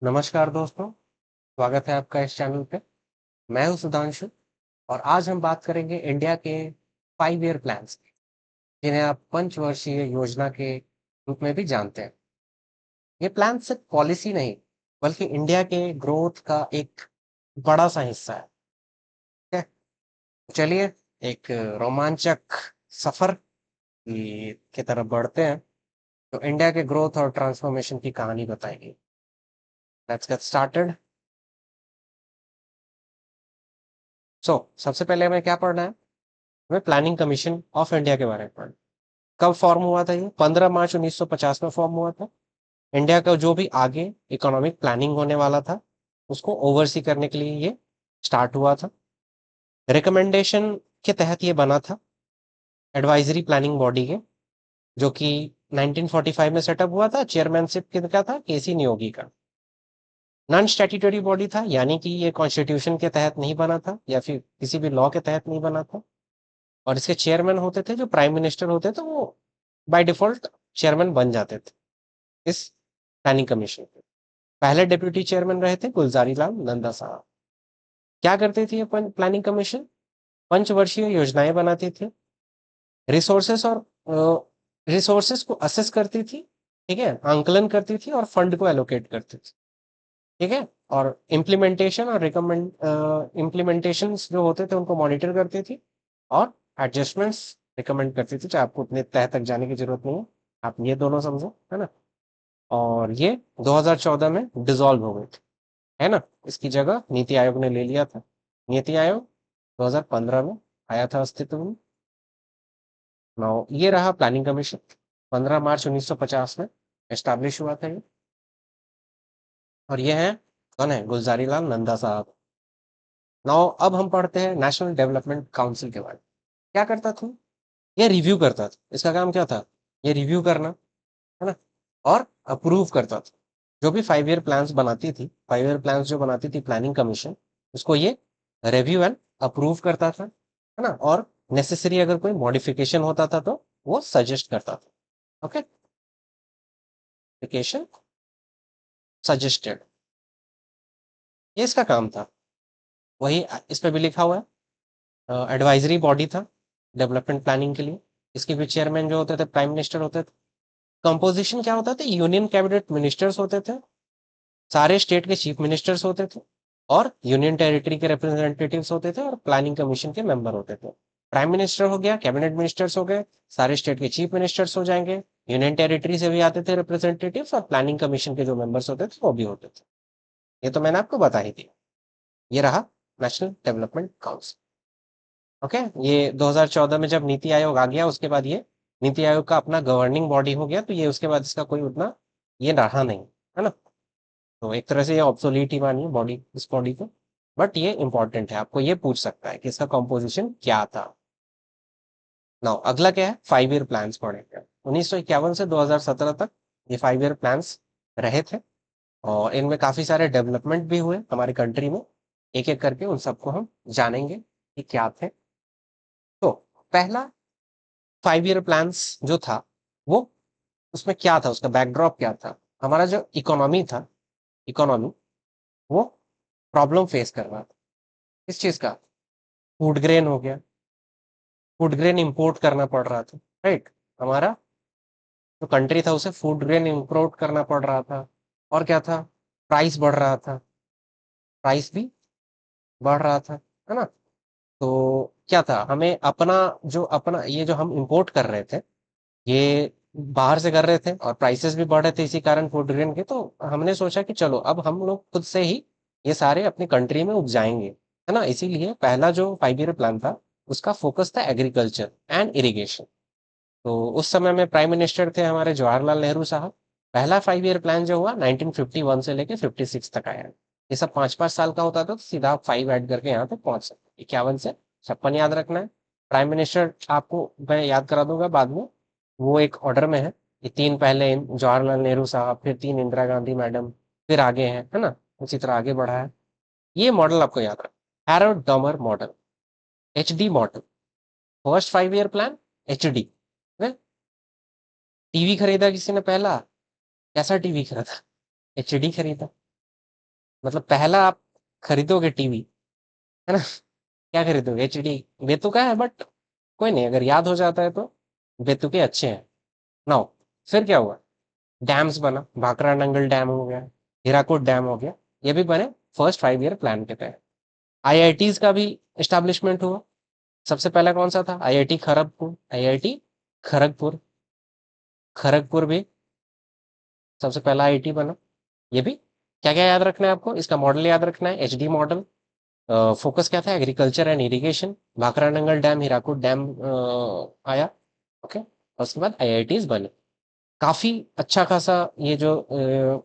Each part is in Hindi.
नमस्कार दोस्तों, स्वागत है आपका इस चैनल पे। मैं हूं सुधांशु और आज हम बात करेंगे इंडिया के 5 ईयर प्लान्स की, जिन्हें आप पंचवर्षीय योजना के रूप में भी जानते हैं। ये प्लान सिर्फ पॉलिसी नहीं, बल्कि इंडिया के ग्रोथ का एक बड़ा सा हिस्सा है। ठीक है? चलिए एक रोमांचक सफर की तरफ बढ़ते हैं, तो इंडिया के ग्रोथ और ट्रांसफॉर्मेशन की कहानी बताएगी। Let's get started. सबसे पहले हमें क्या पढ़ना है? हमें प्लानिंग कमीशन ऑफ इंडिया के बारे में पढ़ना। कब फॉर्म हुआ था? ये 15 मार्च 1950 में फॉर्म हुआ था। इंडिया का जो भी आगे इकोनॉमिक प्लानिंग होने वाला था, उसको ओवरसी करने के लिए ये स्टार्ट हुआ था। रिकमेंडेशन के तहत ये बना था, एडवाइजरी प्लानिंग बॉडी के, जो कि 1945 में सेटअप हुआ था। चेयरमैनशिप किसका था? केसी नियोगी का। नॉन स्टैट्यूटरी बॉडी था, यानी कि ये कॉन्स्टिट्यूशन के तहत नहीं बना था या फिर किसी भी लॉ के तहत नहीं बना था। और इसके चेयरमैन होते थे जो प्राइम मिनिस्टर होते थे, वो बाय डिफॉल्ट चेयरमैन बन जाते थे इस प्लानिंग कमीशन के। पहले डिप्यूटी चेयरमैन रहे थे गुलजारी लाल नंदा साहब। क्या करती थी ये प्लानिंग कमीशन? पंचवर्षीय योजनाएं बनाती थी, रिसोर्सेस और रिसोर्सेस को असेस करती थी, ठीक है, आंकलन करती थी और फंड को एलोकेट करती थी, ठीक है। और इम्प्लीमेंटेशन और इम्प्लीमेंटेशन जो होते थे उनको मॉनिटर करती थी और एडजस्टमेंट्स रिकमेंड करती थी। चाहे आपको उतने तह तक जाने की जरूरत नहीं है, आप ये दोनों समझो, है ना। और ये 2014 में डिसॉल्व हो गई थी, है ना। इसकी जगह नीति आयोग ने ले लिया था। नीति आयोग 2015 में आया था अस्तित्व में। नाउ ये रहा प्लानिंग कमीशन, 15 मार्च 1950 में एस्टैब्लिश हुआ था ये। और ये है, कौन है? गुलजारी लाल नंदा साहब। नाउ अब हम पढ़ते हैं नेशनल डेवलपमेंट काउंसिल के बारे में। क्या करता था ये? रिव्यू करता था। इसका काम क्या था? ये रिव्यू करना, है ना, और अप्रूव करता था। जो भी 5 ईयर प्लान्स बनाती थी, 5 ईयर प्लान्स जो बनाती थी प्लानिंग कमीशन, उसको ये रिव्यू एंड अप्रूव करता था, है ना। और नेसेसरी अगर कोई मॉडिफिकेशन होता था तो वो सजेस्ट करता था। ओके, मॉडिफिकेशन सजेस्टेड, ये इसका काम था। वही इस पे भी लिखा हुआ है, एडवाइजरी बॉडी था डेवलपमेंट प्लानिंग के लिए। इसके भी चेयरमैन जो होते थे प्राइम मिनिस्टर होते थे। कंपोजिशन क्या होता था? यूनियन कैबिनेट मिनिस्टर्स होते थे, सारे स्टेट के चीफ मिनिस्टर्स होते थे, और यूनियन टेरिटरी के रिप्रेजेंटेटिव्स होते थे, और प्लानिंग कमीशन के मेंबर होते थे। प्राइम मिनिस्टर हो गया, कैबिनेट मिनिस्टर्स हो गए, सारे स्टेट के चीफ मिनिस्टर्स हो जाएंगे, यूनियन टेरिटरी से भी आते थे रिप्रेजेंटेटिव्स, और प्लानिंग कमीशन के जो मेंबर्स होते थे वो भी होते थे। ये तो मैंने आपको बता ही दिया। ये रहा नेशनल डेवलपमेंट काउंसिल। ओके, ये 2014 में जब नीति आयोग आ गया, उसके बाद ये नीति आयोग का अपना गवर्निंग बॉडी हो गया, तो ये उसके बाद इसका कोई उतना ये रहा नहीं, है ना। तो एक तरह से ये ऑब्सोलीट ही मानिए बॉडी, इस बॉडी को। बट ये इंपॉर्टेंट है, आपको ये पूछ सकता है कि इसका कंपोजिशन क्या था। नाउ अगला क्या है? 5 ईयर प्लान्स पढ़ेंगे। 1951 से 2017 तक ये 5 ईयर प्लान्स रहे थे, और इनमें काफी सारे डेवलपमेंट भी हुए हमारी कंट्री में। एक एक करके उन सबको हम जानेंगे कि क्या थे। तो पहला 5 ईयर प्लान्स जो था, वो उसमें क्या था, उसका बैकड्रॉप क्या था? हमारा जो इकोनॉमी था, इकोनॉमी वो प्रॉब्लम फेस कर रहा था। किस चीज का? फूड ग्रेन हो गया, फूड ग्रेन इंपोर्ट करना पड़ रहा था, राइट। हमारा जो कंट्री था उसे फूड ग्रेन इंपोर्ट करना पड़ रहा था। और क्या था? प्राइस बढ़ रहा था, प्राइस भी बढ़ रहा था, है ना। तो क्या था, हमें अपना जो अपना ये जो हम इंपोर्ट कर रहे थे, ये बाहर से कर रहे थे, और प्राइसेस भी बढ़ रहे थे इसी कारण फूड ग्रेन के। तो हमने सोचा कि चलो अब हम लोग खुद से ही ये सारे अपनी कंट्री में उपजाएंगे, है ना। इसीलिए पहला जो 5 ईयर प्लान था, उसका फोकस था एग्रीकल्चर एंड इरिगेशन। तो उस समय में प्राइम मिनिस्टर थे हमारे जवाहरलाल नेहरू साहब। पहला 5 ईयर प्लान जो हुआ 1951 से लेके 56 तक आया। ये सब 5-5 साल का होता था, तो सीधा आप 5 ऐड करके यहाँ तक पहुंच सकते। 51 से 56 याद रखना है। प्राइम मिनिस्टर आपको मैं याद करा दूंगा बाद में, वो एक ऑर्डर में है। ये 3 पहले जवाहरलाल नेहरू साहब, फिर 3 इंदिरा गांधी मैडम, फिर आगे हैं, है ना। उसी तरह आगे बढ़ा है। ये मॉडल आपको याद रखना, Harold Domar model, HD model. First 5 year plan, HD। TV खरीदा किसी ने पहला? कैसा टीवी खरीदा? HD खरीदा। मतलब पहला आप खरीदोगे टीवी, है ना? क्या खरीदोगे? एचडी। बेतुका है बट कोई नहीं, अगर याद हो जाता है तो बेतुके अच्छे हैं। नाउ फिर क्या हुआ? डैम्स बना, भाखड़ा नंगल डैम हो गया, हीराकुद डैम हो गया, ये भी बने फर्स्ट 5 ईयर प्लान के तहत। आईआईटीज का भी एस्टैब्लिशमेंट हुआ। सबसे पहला कौन सा था? आईआईटी खड़गपुर। आईआईटी खड़गपुर, खड़गपुर भी सबसे पहला आईआईटी बना। ये भी क्या क्या याद रखना है आपको? इसका मॉडल याद रखना है, एचडी मॉडल। फोकस क्या था? Agriculture and irrigation. Bhakra Nangal dam, Hirakud dam आया। ओके, और उसके बाद आईआईटीज बने। काफी अच्छा खासा ये जो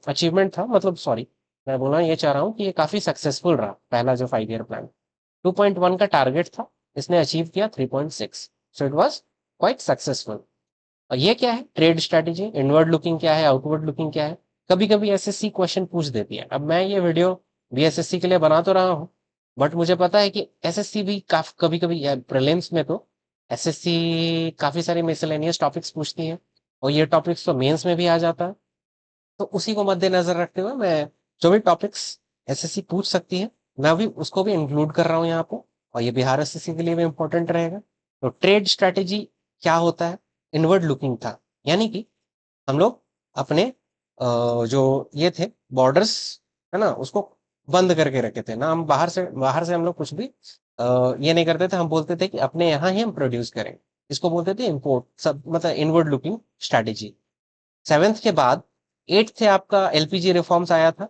अचीवमेंट था, मतलब सॉरी, मैं बोलना ये चाह रहा हूँ कि ये काफी सक्सेसफुल रहा पहला जो 5 ईयर प्लान। 2.1 का टारगेट था, इसने अचीव किया 3.6। So it was quite successful. और ये क्या है? Trade strategy. इनवर्ड लुकिंग क्या है, आउटवर्ड लुकिंग क्या है? कभी कभी एसएससी क्वेश्चन पूछ देती है। अब मैं ये वीडियो बीएसएससी के लिए बना तो रहा हूँ, बट मुझे पता है कि एसएससी भी काफी कभी कभी प्रीलिम्स में तो एसएससी काफी सारे मिसलेनियस टॉपिक्स पूछती है, और ये टॉपिक्स तो मेंस में भी आ जाता है। तो उसी को मद्देनजर रखते हुए मैं जो भी टॉपिक्स एसएससी पूछ सकती है, मैं भी उसको भी इंक्लूड कर रहा हूँ यहाँ पे। और ये बिहार एसएससी के लिए भी इंपॉर्टेंट रहेगा। तो ट्रेड स्ट्रैटेजी क्या होता है? इनवर्ड लुकिंग था, यानी कि हम लोग अपने जो ये थे बॉर्डर्स, है ना, उसको बंद करके रखे थे ना। हम बाहर से हम लोग कुछ भी ये नहीं करते थे। हम बोलते थे कि अपने यहाँ ही हम प्रोड्यूस करें। इसको बोलते थे इम्पोर्ट, सब मतलब इनवर्ड लुकिंग स्ट्रैटेजी। सेवेंथ के बाद एट्थ से आपका एलपीजी रिफॉर्म्स आया था।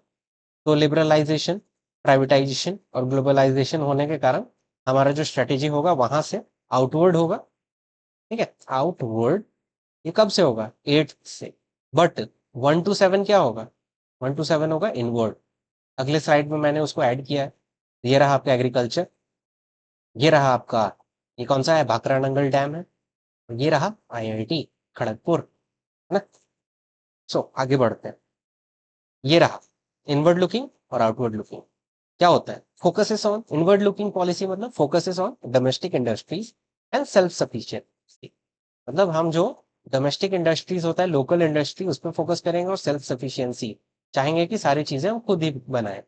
तो लिबरलाइजेशन, प्राइवेटाइजेशन और ग्लोबलाइजेशन होने के कारण हमारा जो स्ट्रेटेजी होगा वहां से आउटवर्ड होगा। ठीक है, आउटवर्ड। ये कब से होगा? एट्थ से। बट 1 to 7 क्या होगा? 1 to 7 होगा इनवर्ड। अगले स्लाइड में मैंने उसको ऐड किया है। ये रहा आपका एग्रीकल्चर, ये रहा आपका, ये कौन सा है? भाखड़ा नंगल डैम है। और ये रहा आईआईटी खड़गपुर, है ना? सो आगे बढ़ते हैं। ये रहा इनवर्ड लुकिंग और आउटवर्ड लुकिंग। क्या होता है? Focuses on inward looking policy, मतलब focuses on domestic industries and self sufficiency. मतलब हम जो डोमेस्टिक इंडस्ट्रीज होता है, लोकल इंडस्ट्री, उस पर फोकस करेंगे, और सेल्फ सफिशिएंसी चाहेंगे कि सारी चीजें हम खुद ही बनाएं।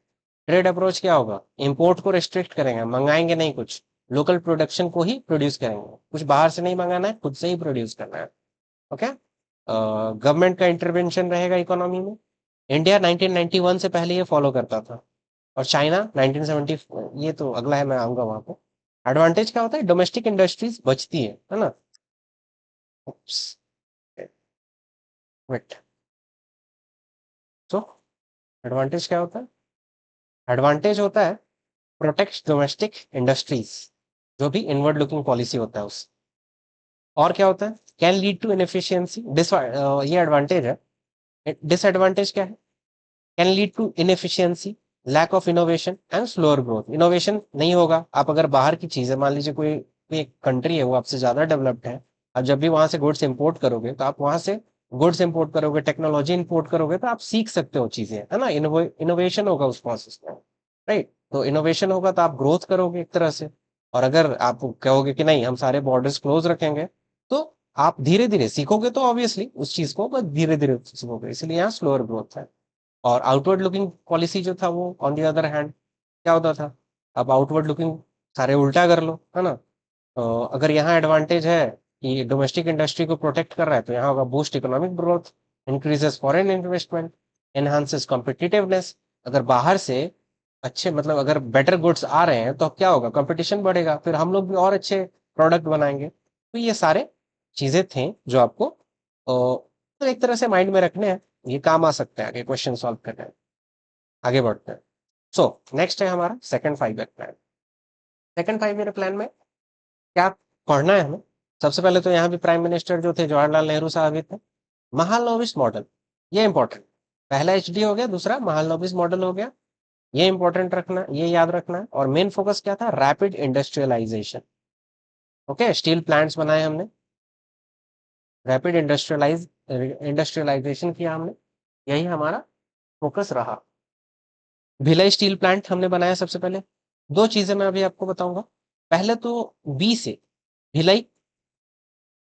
ट्रेड अप्रोच क्या होगा? इंपोर्ट को रिस्ट्रिक्ट करेंगे, मंगाएंगे नहीं कुछ, लोकल प्रोडक्शन को ही प्रोड्यूस करेंगे, कुछ बाहर से नहीं मंगाना है, खुद से ही प्रोड्यूस करना है। ओके। गवर्नमेंट का इंटरवेंशन रहेगा इकोनॉमी में। इंडिया 1991 से पहले ये फॉलो करता था, और चाइना 1970। ये तो अगला है, मैं आऊंगा वहां पे। एडवांटेज क्या होता है? डोमेस्टिक इंडस्ट्रीज बचती है ना? वेट। सो एडवांटेज क्या होता है? एडवांटेज होता है प्रोटेक्ट डोमेस्टिक इंडस्ट्रीज, जो भी इनवर्ड लुकिंग पॉलिसी होता है उस। और क्या होता है? Can lead to inefficiency. ये एडवांटेज है। डिसएडवांटेज क्या है? Can lead to inefficiency, lack of innovation and slower growth. Innovation नहीं होगा। आप अगर बाहर की चीज है, मान लीजिए कोई एक कंट्री है वो आपसे ज्यादा डेवलप्ड है, आप जब भी वहां से गुड्स इंपोर्ट करोगे तो आप वहां से गुड्स इंपोर्ट करोगे, टेक्नोलॉजी इंपोर्ट करोगे, तो आप सीख सकते हो चीजें, है ना? इनोवेशन होगा उस प्रोसेस में, राइट? तो इनोवेशन होगा तो आप ग्रोथ करोगे एक तरह से। और अगर आप कहोगे कि नहीं हम सारे बॉर्डर्स क्लोज रखेंगे, तो आप धीरे धीरे सीखोगे, तो ऑब्वियसली उस चीज को बस धीरे धीरे सीखोगे, इसलिए यहाँ स्लोअर ग्रोथ है। और आउटवर्ड लुकिंग पॉलिसी जो था वो ऑन दी अदर हैंड क्या होता था? अब आउटवर्ड लुकिंग सारे उल्टा कर लो, है ना? अगर यहाँ एडवांटेज है कि डोमेस्टिक इंडस्ट्री को प्रोटेक्ट कर रहा है, तो यहाँ होगा boost economic growth, increases foreign investment, enhances competitiveness. अगर बाहर से अच्छे, मतलब अगर बेटर गुड्स आ रहे हैं तो क्या होगा? कंपटीशन बढ़ेगा, फिर हम लोग भी और अच्छे प्रोडक्ट बनाएंगे। तो ये सारे चीजें थे जो आपको तो एक तरह से माइंड में रखने हैं, ये काम आ सकता है आगे क्वेश्चन सॉल्व करने में। आगे बढ़ते हैं। सो नेक्स्ट है हमारा second 5 year plan. Second 5 year plan में क्या पढ़ना है हमें? सबसे पहले तो यहाँ भी प्राइम मिनिस्टर जो थे जवाहरलाल नेहरू साहब ही थे। महालनोबिस मॉडल, ये इंपॉर्टेंट। पहला एचडी हो गया, दूसरा महालनोबिस मॉडल हो गया। ये इंपॉर्टेंट रखना, ये याद रखना है। और मेन फोकस क्या था? Rapid industrialisation. Okay, steel plants बनाए हमने, रैपिड इंडस्ट्रियलाइजेशन किया हमने, यही हमारा फोकस रहा। भिलाई स्टील प्लांट हमने बनाया सबसे पहले। दो चीजें मैं अभी आपको बताऊंगा। पहले तो बी से भिलाई,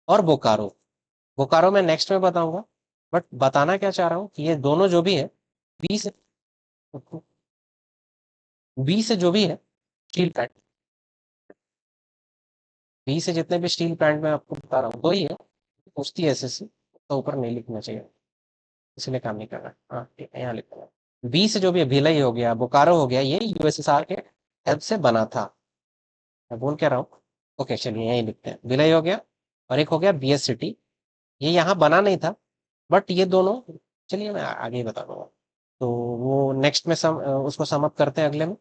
और बोकारो। बोकारो मैं नेक्स्ट में बताऊंगा। बट बताना क्या चाह रहा हूँ कि ये दोनों जो भी है, बी से बी से जो भी है स्टील प्लांट, बी से जितने भी स्टील प्लांट में आपको बता रहा हूँ वही है, पूछती है एसएससी, तो ऊपर नहीं लिखना चाहिए, इसलिए काम नहीं कर रहा है। हाँ ठीक है, यहाँ लिखना है। बी से जो भी है, भिलाई हो गया, बोकारो हो गया, ये यूएसएसआर के हेल्प से बना था। मैं बोल क्या रहा हूँ, ओके चलिए यही लिखते हैं, भिलाई हो गया, और एक हो गया बीएस सिटी, ये यहाँ बना नहीं था, बट ये दोनों, चलिए मैं आगे ही बता दूंगा। तो वो नेक्स्ट में उसको सम अप करते हैं अगले में।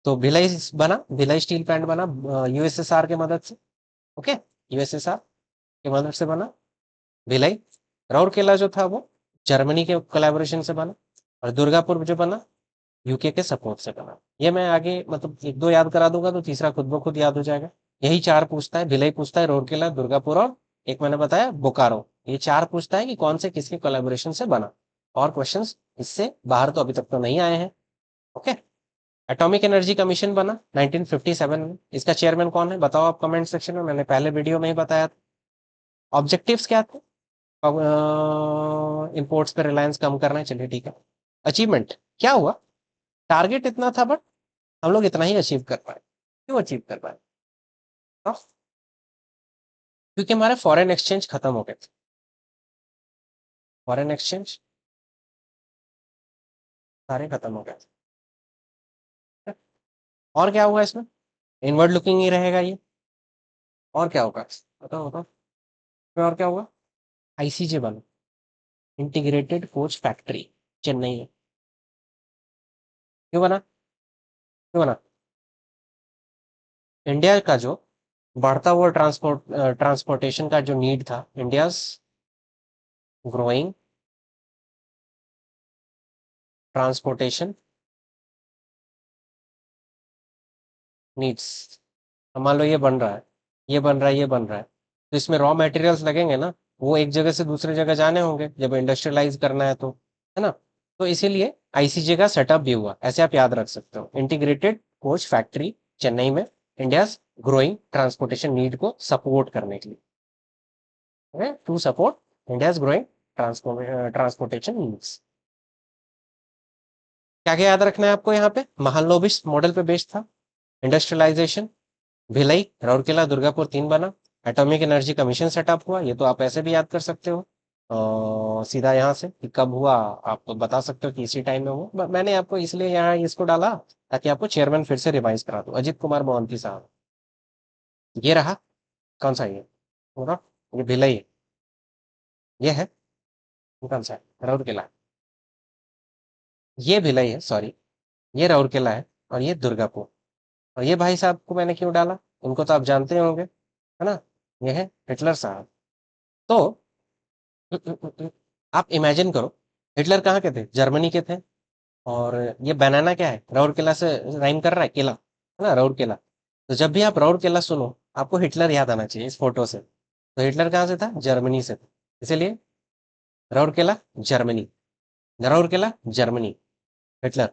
तो भिलाई बना, भिलाई स्टील प्लांट बना यूएसएसआर के मदद से, ओके, यूएसएसआर की मदद से बना भिलाई। राउरकेला जो था वो जर्मनी के कोलैबोरेशन से बना, और दुर्गापुर जो बना यूके के सपोर्ट से बना। ये मैं आगे मतलब एक दो याद करा दूंगा तो तीसरा खुद ब खुद याद हो जाएगा। यही चार पूछता है, भिलाई पूछता है, राउरकेला, दुर्गापुर, और एक मैंने बताया बोकारो, ये चार पूछता है कि कौन से किसके कोलैबोरेशन से बना। और क्वेश्चंस इससे बाहर तो अभी तक तो नहीं आए हैं, ओके। एटॉमिक एनर्जी कमीशन बना 1957 में, इसका चेयरमैन कौन है बताओ आप कमेंट सेक्शन में, मैंने पहले वीडियो में ही बताया था। ऑब्जेक्टिव्स क्या थे, इंपोर्ट्स पे रिलायंस कम करना है, चलिए ठीक है। अचीवमेंट क्या हुआ, टारगेट इतना था बट हम लोग इतना ही अचीव कर पाए, क्यों अचीव कर पाए, हाँ? क्योंकि हमारे फॉरेन एक्सचेंज खत्म हो गए थे, फॉरेन एक्सचेंज सारे खत्म हो गए थे। और क्या हुआ इसमें, इनवर्ड लुकिंग ही रहेगा ये, और क्या होगा बताओ बताओ, इसमें और क्या हुआ, आईसीजे बना, इंटीग्रेटेड कोच फैक्ट्री, चेन्नई में, क्यों बना, क्यों बना, इंडिया का जो बढ़ता हुआ ट्रांसपोर्टेशन का जो नीड था, इंडियाज ग्रोइंग ट्रांसपोर्टेशन नीड्स, मान लो ये बन रहा है, ये बन रहा है, ये बन रहा है, तो इसमें रॉ मटेरियल्स लगेंगे ना, वो एक जगह से दूसरी जगह जाने होंगे जब इंडस्ट्रियलाइज करना है तो, है ना। तो इसीलिए आईसीजे का सेटअप भी हुआ, ऐसे आप याद रख सकते हो, इंटीग्रेटेड कोच फैक्ट्री चेन्नई में, इंडियाज ग्रोइंग ट्रांसपोर्टेशन नीड को सपोर्ट करने के लिए, to support India's growing transportation needs. क्या क्या याद रखना है आपको यहाँ पे, महालनोबिस मॉडल पे बेस्ड था, इंडस्ट्रियलाइजेशन, भिलाई, राउरकेला, दुर्गापुर तीन बना, एटॉमिक एनर्जी कमीशन सेटअप हुआ, ये तो आप ऐसे भी याद कर सकते हो, सीधा यहाँ से कि कब हुआ आप तो बता सकते हो कि इसी टाइम में हुआ, मैंने आपको इसलिए यहाँ इसको डाला ताकि आपको चेयरमैन फिर से रिवाइज करा दूं, अजित कुमार मोहंती साहब, ये रहा, कौन सा ये पूरा, ये भिलाई है, ये है, ये कौन सा है, राउरकेला, ये भिलाई है सॉरी, ये राउरकेला है, और ये दुर्गापुर। और ये भाई साहब को मैंने क्यों डाला, उनको तो आप जानते होंगे, है ना, ये है हिटलर साहब। तो आप इमेजिन करो, हिटलर कहाँ के थे, जर्मनी के थे, और ये बनाना क्या है, राउरकेला से राइम कर रहा है, केला, है ना, राउरकेला। तो जब भी आप राउरकेला सुनो आपको हिटलर याद आना चाहिए इस फोटो से, तो हिटलर कहाँ से था, जर्मनी से था, इसीलिए Rourkela Germany, Rourkela Germany, Hitler,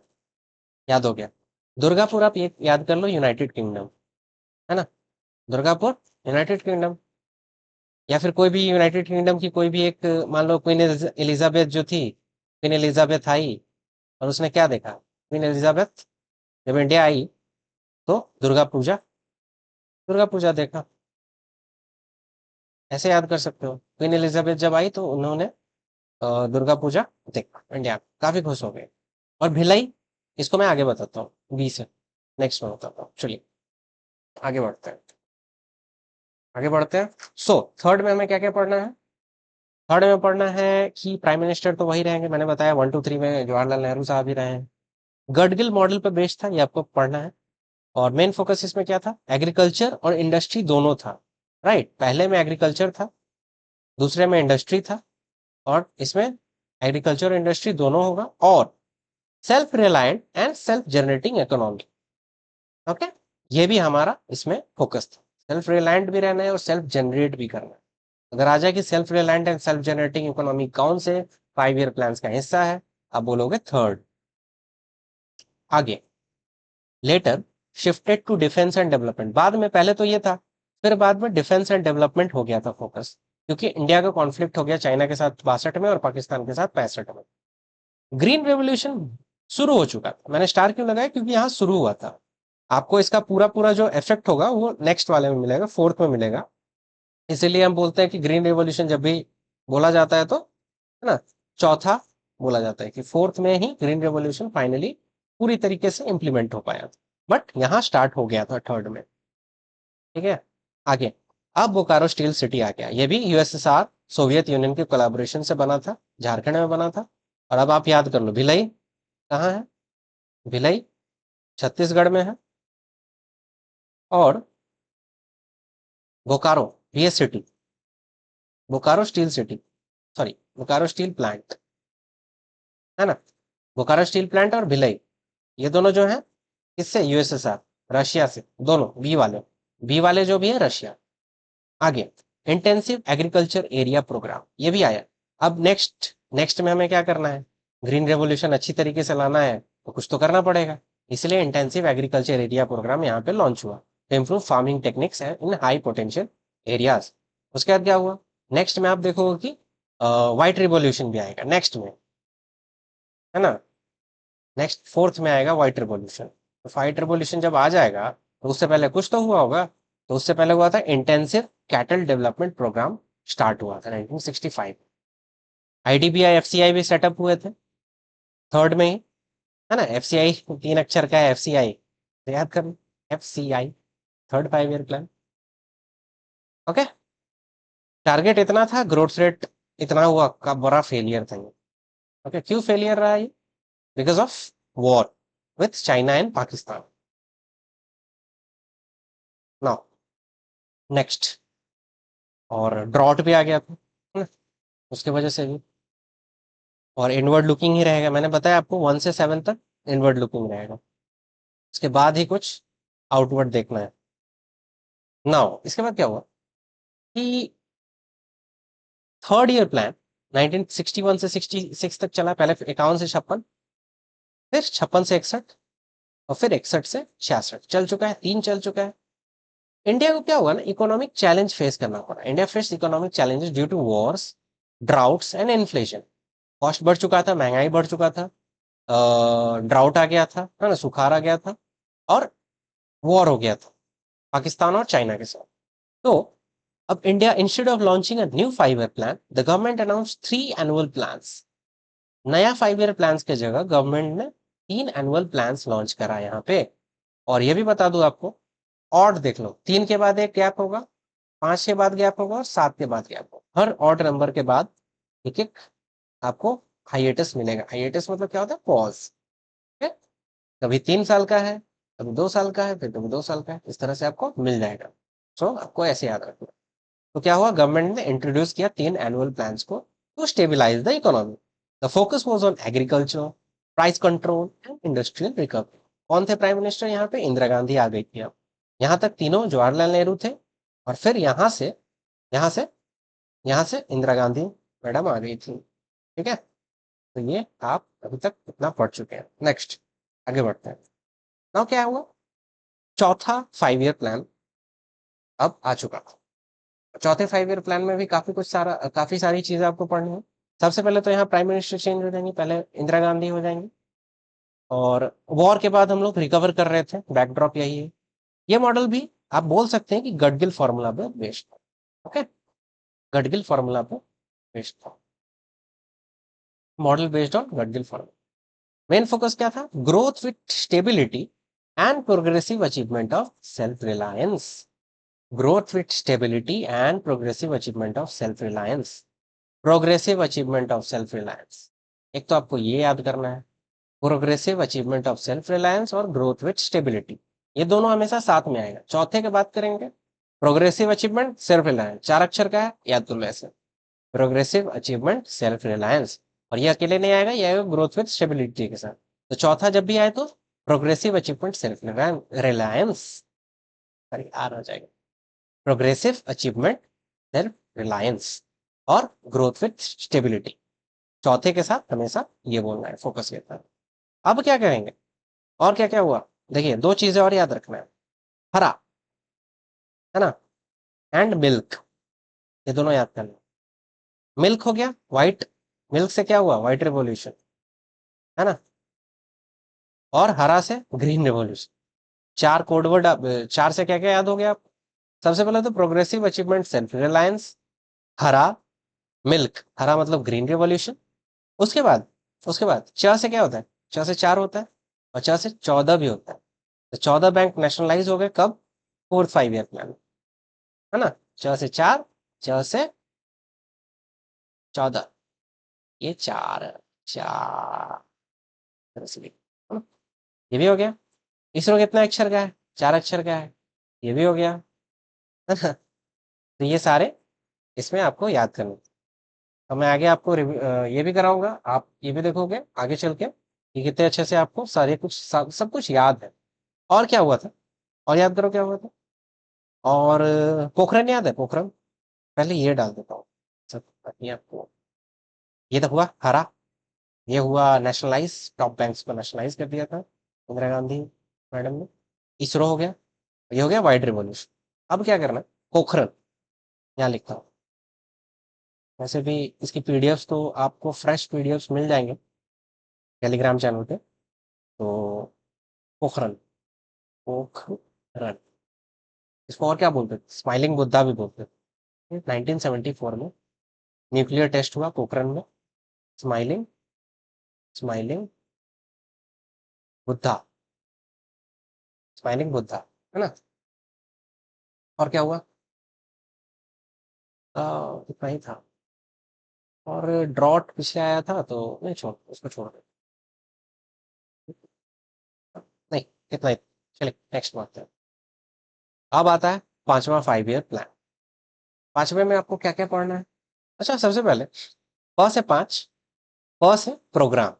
याद हो गया। दुर्गापुर आप ये याद कर लो, यूनाइटेड किंगडम, है ना, दुर्गापुर यूनाइटेड किंगडम, या फिर कोई भी यूनाइटेड किंगडम की कोई भी एक, मान लो क्वीन एलिजाबेथ जो थी, क्वीन एलिजाबेथ आई, और उसने क्या देखा, क्वीन एलिजाबेथ जब इंडिया आई तो दुर्गा पूजा देखा, ऐसे याद कर सकते हो, क्वीन एलिजाबेथ जब आई तो उन्होंने दुर्गा पूजा देखा, इंडिया काफी खुश हो गए। और भिलाई, इसको मैं आगे बताता हूँ बी से, नेक्स्ट में बताता हूँ, चलिए आगे बढ़ते हैं, आगे बढ़ते हैं। सो थर्ड में हमें क्या क्या पढ़ना है, थर्ड में पढ़ना है कि प्राइम मिनिस्टर तो वही रहेंगे, मैंने बताया 1 2 3 में जवाहरलाल नेहरू साहब ही रहे हैं। गडगिल मॉडल पर बेस्ड था, ये आपको पढ़ना है। और मेन फोकस इसमें क्या था, एग्रीकल्चर और इंडस्ट्री दोनों था, राइट, पहले में एग्रीकल्चर था, दूसरे में इंडस्ट्री था, और इसमें एग्रीकल्चर और इंडस्ट्री दोनों होगा, और self reliant and self generating economy, okay, ये भी हमारा इसमें फोकस था, सेल्फ रिलायंट भी रहना है और सेल्फ जनरेट भी करना है। अगर आ जाए कि self reliant and self generating economy कौन से 5 ईयर प्लान का हिस्सा है, आप बोलोगे थर्ड। आगे, later shifted to defence and development, बाद में, पहले तो ये था, फिर बाद में डिफेंस एंड डेवलपमेंट हो गया था फोकस, क्योंकि इंडिया का कॉन्फ्लिक्ट हो गया चाइना के साथ 62 में और पाकिस्तान के साथ 65 में। ग्रीन रेवोल्यूशन शुरू हो चुका था। मैंने स्टार क्यों लगाया, क्योंकि यहाँ शुरू हुआ था। आपको इसका पूरा पूरा जो इफेक्ट होगा वो नेक्स्ट वाले में मिलेगा, फोर्थ में मिलेगा। इसीलिए हम बोलते हैं कि ग्रीन रेवोल्यूशन जब भी बोला जाता है तो, है ना, चौथा बोला जाता है कि फोर्थ में ही ग्रीन रेवोल्यूशन फाइनली पूरी तरीके से इंप्लीमेंट हो पाया था, बट यहाँ स्टार्ट हो गया था थर्ड में। ठीक है, आगे। अब बोकारो स्टील सिटी आ गया, ये भी यूएसएसआर, सोवियत यूनियन के कोलैबोरेशन से बना था, झारखंड में बना था। और अब आप याद कर लो, भिलाई कहाँ है, भिलाई छत्तीसगढ़ में है। और बोकारो, ये city, Bokaro steel city, sorry Bokaro steel plant, है ना, बोकारो स्टील प्लांट और भिलाई, ये दोनों जो है किससे, यूएसएसआर, रशिया से, दोनों बी वाले जो भी है रशिया। आगे, इंटेंसिव एग्रीकल्चर एरिया प्रोग्राम, ये भी आया। अब नेक्स्ट नेक्स्ट में हमें क्या करना है, ग्रीन रेवोल्यूशन अच्छी तरीके से लाना है तो कुछ तो करना पड़ेगा। इसलिए इंटेंसिव एग्रीकल्चर एरिया प्रोग्राम यहाँ पे लॉन्च हुआ, to improve farming techniques in high potential areas. उसके बाद क्या हुआ, नेक्स्ट में आप देखोगे कि व्हाइट रिवॉल्यूशन भी आएगा नेक्स्ट में, है ना, नेक्स्ट फोर्थ में आएगा व्हाइट रिवॉल्यूशन। तो व्हाइट रिवॉल्यूशन जब आ जाएगा तो उससे पहले कुछ तो हुआ होगा। तो उससे पहले हुआ था intensive cattle development programme, start हुआ था 1965। आईडीबीआई एफसीआई भी सेटअप हुए थे थर्ड में ही, है ना। एफसीआई 3 अक्षर का है, एफसीआई तो याद कर, FCI, third 5 year plan. Okay, target इतना था, ग्रोथ रेट इतना हुआ, का बड़ा फेलियर था ये। ओके, क्यों फेलियर रहा ये, because of war with China and Pakistan. Now next, और ड्रॉट भी आ गया था, है ना, उसके वजह से भी। और इनवर्ड लुकिंग ही रहेगा, मैंने बताया आपको 1 से 7 तक इनवर्ड लुकिंग रहेगा, उसके बाद ही कुछ आउटवर्ड देखना है। नाउ इसके बाद क्या हुआ कि थर्ड ईयर प्लान 1961 से 66 तक चला, पहले 51 से 56, फिर 56 से 61, और फिर 61 से 66 चल चुका है, 3 चल चुका है। इंडिया को क्या हुआ ना, इकोनॉमिक चैलेंज फेस करना पड़ा। India face economic challenges due to wars, droughts and inflation. Cost बढ़ चुका था, महंगाई बढ़ चुका था, ड्राउट आ गया था, है ना, सुखार आ गया था, और वॉर हो गया था पाकिस्तान और चाइना के साथ। तो अब India, instead of launching a new 5 year plan, the government announce 3 annual plans. नया 5 ईयर प्लान्स के जगह गवर्नमेंट ने 3 एनुअल प्लान्स लॉन्च करा यहाँ पे। और ये भी बता दूं आपको, ऑड देख लो, 3 के बाद एक गैप होगा, 5 के बाद गैप होगा, और 7 के बाद गैप होगा। हर ऑड नंबर के बाद एक एक आपको हाइएटस मिलेगा। हाइएटस मतलब क्या होता है, पॉज। कभी 3 साल का है, कभी 2 साल का है, फिर कभी 2 साल का है, इस तरह से आपको मिल जाएगा। सो आपको ऐसे याद रखना। तो क्या हुआ, गवर्नमेंट ने इंट्रोड्यूस किया 3 एनुअल प्लान्स को to stabilise the economy. The focus was on agriculture, price control and industrial recovery. कौन थे प्राइम मिनिस्टर यहाँ पे, इंदिरा गांधी आ गई थी। अब यहाँ तक तीनों जवाहरलाल नेहरू थे, और फिर यहाँ से यहाँ से इंदिरा गांधी मैडम आ गई थी। ठीक है, तो ये आप अभी तक इतना पढ़ चुके हैं। नेक्स्ट आगे बढ़ते हैं। नाउ क्या हुआ, चौथा 5 ईयर प्लान अब आ चुका था। चौथे 5 ईयर प्लान में भी काफी सारी चीजें आपको पढ़नी है। सबसे पहले तो यहाँ प्राइम मिनिस्टर चेंज हो जाएंगे, पहले इंदिरा गांधी हो जाएंगी, और वॉर के बाद हम लोग रिकवर कर रहे थे, बैकड्रॉप यही है। ये मॉडल भी आप बोल सकते हैं कि गडगिल फॉर्मूला पे बेस्ड था। ओके, गडगिल फॉर्मूला पे बेस्ड था, model based on Gadgil formula. Main focus क्या था, growth with stability and progressive achievement of self Reliance. Growth with stability and progressive achievement of self Reliance. Progressive achievement of self Reliance, एक तो आपको ये याद करना है, progressive achievement of self Reliance और ग्रोथ विथ स्टेबिलिटी, ये दोनों हमेशा साथ में आएगा। चौथे की बात करेंगे, प्रोग्रेसिव अचीवमेंट सेल्फ रिलायंस, 4 अक्षर का है, याद कर लो ऐसे, प्रोग्रेसिव अचीवमेंट सेल्फ रिलायंस। और ये अकेले नहीं आएगा, ये आएगा ग्रोथ विथ स्टेबिलिटी के साथ। तो चौथा जब भी आए तो progressive achievement self reliance, sorry R हो जाएगा, प्रोग्रेसिव अचीवमेंट सेल्फ रिलायंस और ग्रोथ विथ स्टेबिलिटी, चौथे के साथ हमेशा ये बोलना है, फोकस ये था। अब क्या करेंगे, और क्या क्या हुआ, देखिए 2 चीजें और याद रखना है, हरा, है ना, एंड मिल्क, ये दोनों याद करना। मिल्क हो गया व्हाइट, मिल्क से क्या हुआ, व्हाइट रिवॉल्यूशन, है ना। और हरा से ग्रीन रेवोल्यूशन। 4 कोडवर्ड, 4 से क्या क्या याद हो गया आप? सबसे पहले तो प्रोग्रेसिव अचीवमेंट, सेल्फ रिलायंस, हरा, मिल्क, हरा मतलब ग्रीन रिवॉल्यूशन। उसके बाद च से क्या होता है? च से 4 होता है, और च से 14 भी होता है। तो 14 बैंक नेशनलाइज हो गए कब? 4th 5 ईयर प्लान, है ना। च से 4, च से 14, ये 4 है, 4 ऐसे लिखो, है ना? ये भी हो गया। इसरो कितने अक्षर का है? 4 अक्षर का है, ये भी हो गया, है ना। तो ये सारे इसमें आपको याद करने। तो मैं आगे आपको ये भी कराऊंगा, आप ये भी देखोगे आगे चल के कि कितने अच्छे से आपको सारे कुछ सब कुछ याद है। और क्या हुआ था? और याद करो क्या हुआ था। और पोखरन याद है? पोखरन, पहले ये डाल देता हूँ सब, ये आपको। ये तो हुआ हरा, ये हुआ नेशनलाइज, टॉप बैंक्स को नेशनलाइज कर दिया था इंदिरा गांधी मैडम ने। इसरो हो गया, ये हो गया वाइड रिवॉल्यूशन। अब क्या करना है? पोखरन, यहाँ लिखता हूँ। वैसे भी इसकी पीडीएफ्स तो आपको फ्रेश पीडीएफ्स मिल जाएंगे टेलीग्राम चैनल पे। तो पोखरन, पोखरन, इसको और क्या बोलते थे? स्माइलिंग बुद्धा भी बोलते थे। 1974 में न्यूक्लियर टेस्ट हुआ पोखरन में। Smiling, smiling Buddha, smiling Buddha, है ना। और क्या हुआ? इतना ही था। और ड्रॉट पिछले आया था, तो नहीं, छोड़ उसको, छोड़ दे। नहीं, इतना ही। चलिए नेक्स्ट बात है। अब आता है 5वां 5 ईयर प्लान। 5वें में आपको क्या क्या पढ़ना है? अच्छा, सबसे पहले प से 5, प से प्रोग्राम।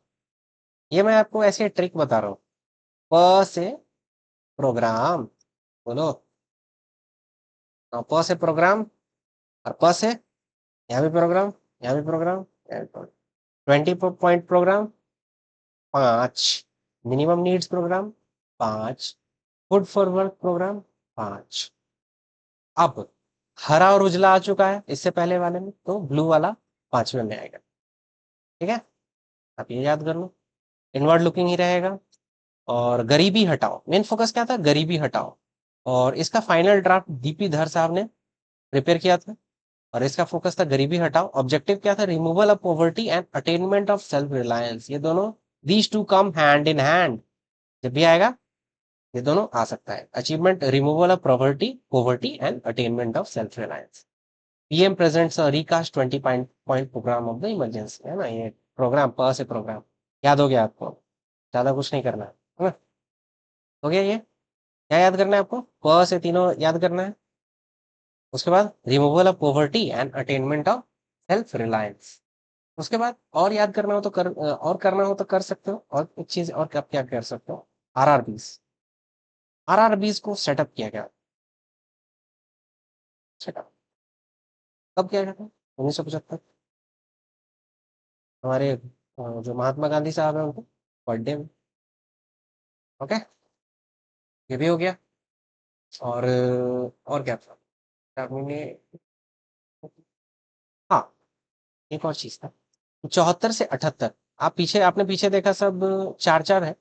ये मैं आपको ऐसे ट्रिक बता रहा हूँ। प से प्रोग्राम, बोलो। प से प्रोग्राम, और प से यहाँ भी प्रोग्राम, यहाँ भी programme, 20 point programme 5, minimum needs programme 5, food for work programme 5। अब हरा और उजला आ चुका है इससे पहले वाले में, तो ब्लू वाला 5वें में आएगा। ठीक है, आप ये याद कर लो। इनवर्ड लुकिंग ही रहेगा। और गरीबी हटाओ, मेन फोकस क्या था? गरीबी हटाओ। और इसका फाइनल ड्राफ्ट डीपी धर साहब ने प्रिपेयर किया था, और इसका फोकस था गरीबी हटाओ। ऑब्जेक्टिव क्या था? Removal of poverty and attainment of self reliance. ये दोनों, these two come hand in hand. जब भी आएगा ये दोनों आ सकता है। Achievement, removal of poverty, poverty and attainment of self reliance. PM presents recast 20 point programme of the emergency, है ना। ये प्रोग्राम, प से प्रोग्राम याद हो गया आपको? ज्यादा कुछ नहीं करना है ना। हो गया ये। क्या याद करना है आपको? प से तीनों याद करना है। उसके बाद removal of poverty and attainment of self Reliance. उसके बाद और याद करना हो तो और करना हो तो कर सकते हो। और एक चीज और, क्या क्या कर सकते हो? आरआरबीज, आरआरबीज को सेटअप किया गया। सेटअप कब किया गया था? 1975, हमारे जो महात्मा गांधी साहब है उनको बर्थडे में। ओके, ये भी हो गया। और क्या था आपने? हाँ, एक और चीज था। 74 से 78, आप पीछे, आपने पीछे देखा सब 4 4 है।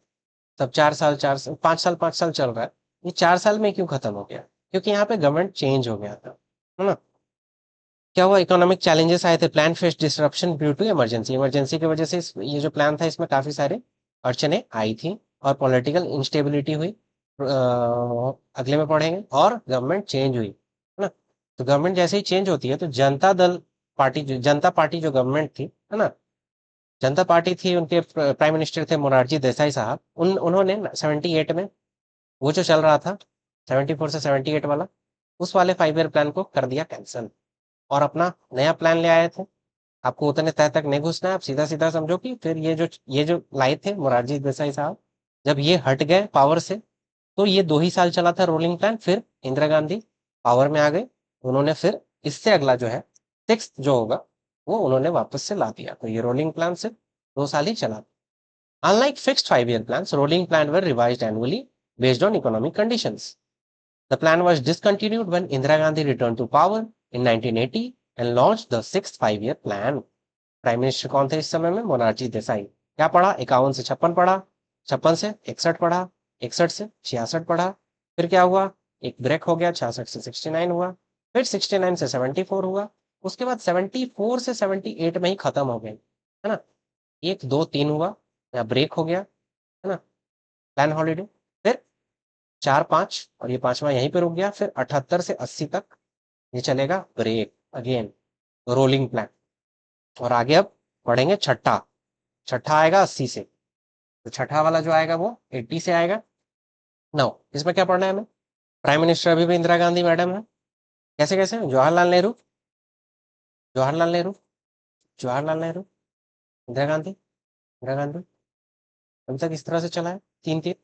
सब 4 साल, 4 साल, 5 साल, 5 साल चल रहा है। ये 4 साल में क्यों खत्म हो गया? क्योंकि यहाँ पे गवर्नमेंट चेंज हो गया था, है ना। क्या हुआ? इकोनॉमिक चैलेंजेस आए थे, plan face disruption due to emergency. Emergency की वजह से ये जो प्लान था इसमें काफी सारे अड़चने आई थी, और पॉलिटिकल इंस्टेबिलिटी हुई। अगले में पढ़ेंगे। और गवर्नमेंट चेंज हुई, है ना। तो गवर्नमेंट जैसे ही चेंज होती है तो जनता दल पार्टी, जो जनता पार्टी जो गवर्नमेंट थी, है ना, जनता पार्टी थी, उनके प्राइम मिनिस्टर थे मोरारजी देसाई साहब। उन्होंने 78 में, वो जो चल रहा था 74 से 78 वाला, उस वाले 5 ईयर प्लान को कर दिया कैंसिल, और अपना नया प्लान ले आए थे। आपको उतने तह तक नहीं घुसना है, आप सीधा सीधा समझो कि फिर ये जो लाए थे मोरारजी देसाई साहब, जब ये हट गए पावर से, तो ये 2 ही साल चला था रोलिंग प्लान। फिर इंदिरा गांधी पावर में आ गए, उन्होंने फिर इससे अगला जो है 6th जो होगा, वो उन्होंने वापस से ला दिया। तो ये रोलिंग प्लान सिर्फ 2 साल ही चला। Unlike fixed 5 year plans, rolling plans were revised annually based on economic conditions. The plan was discontinued when Indira Gandhi returned to power in 1980 and launched the 6th 5 year plan. Prime minister कौन थे इस समय में? मोरारजी देसाई। क्या पढ़ा? 51 से 56 पढ़ा, 56 से 61 बढ़ा, 61 से 66 बढ़ा, फिर क्या हुआ, एक ब्रेक हो गया, 66 से 69 हुआ, फिर 69 से 74 हुआ, उसके बाद 74 से 78 में ही खत्म हो गई, है ना। 1 2 3 हुआ, या ब्रेक हो गया, है ना, प्लान हॉलीडे, फिर 4 5 और ये पांचवा यहीं पे रुक गया, फिर 78 से 80 तक ये चलेगा ब्रेक अगेन, रोलिंग प्लान। और आगे अब बढ़ेंगे, छठा छठा आएगा 80 से, तो छठा वाला जो आएगा वो 80 से आएगा। नाउ इसमें क्या पढ़ना है हमें, प्राइम मिनिस्टर अभी भी इंदिरा गांधी मैडम है, कैसे कैसे, जवाहरलाल नेहरू, जवाहरलाल नेहरू, जवाहरलाल नेहरू, इंदिरा गांधी, इंदिरा गांधी, अभी तक इस तरह से चला है, तीन तीन।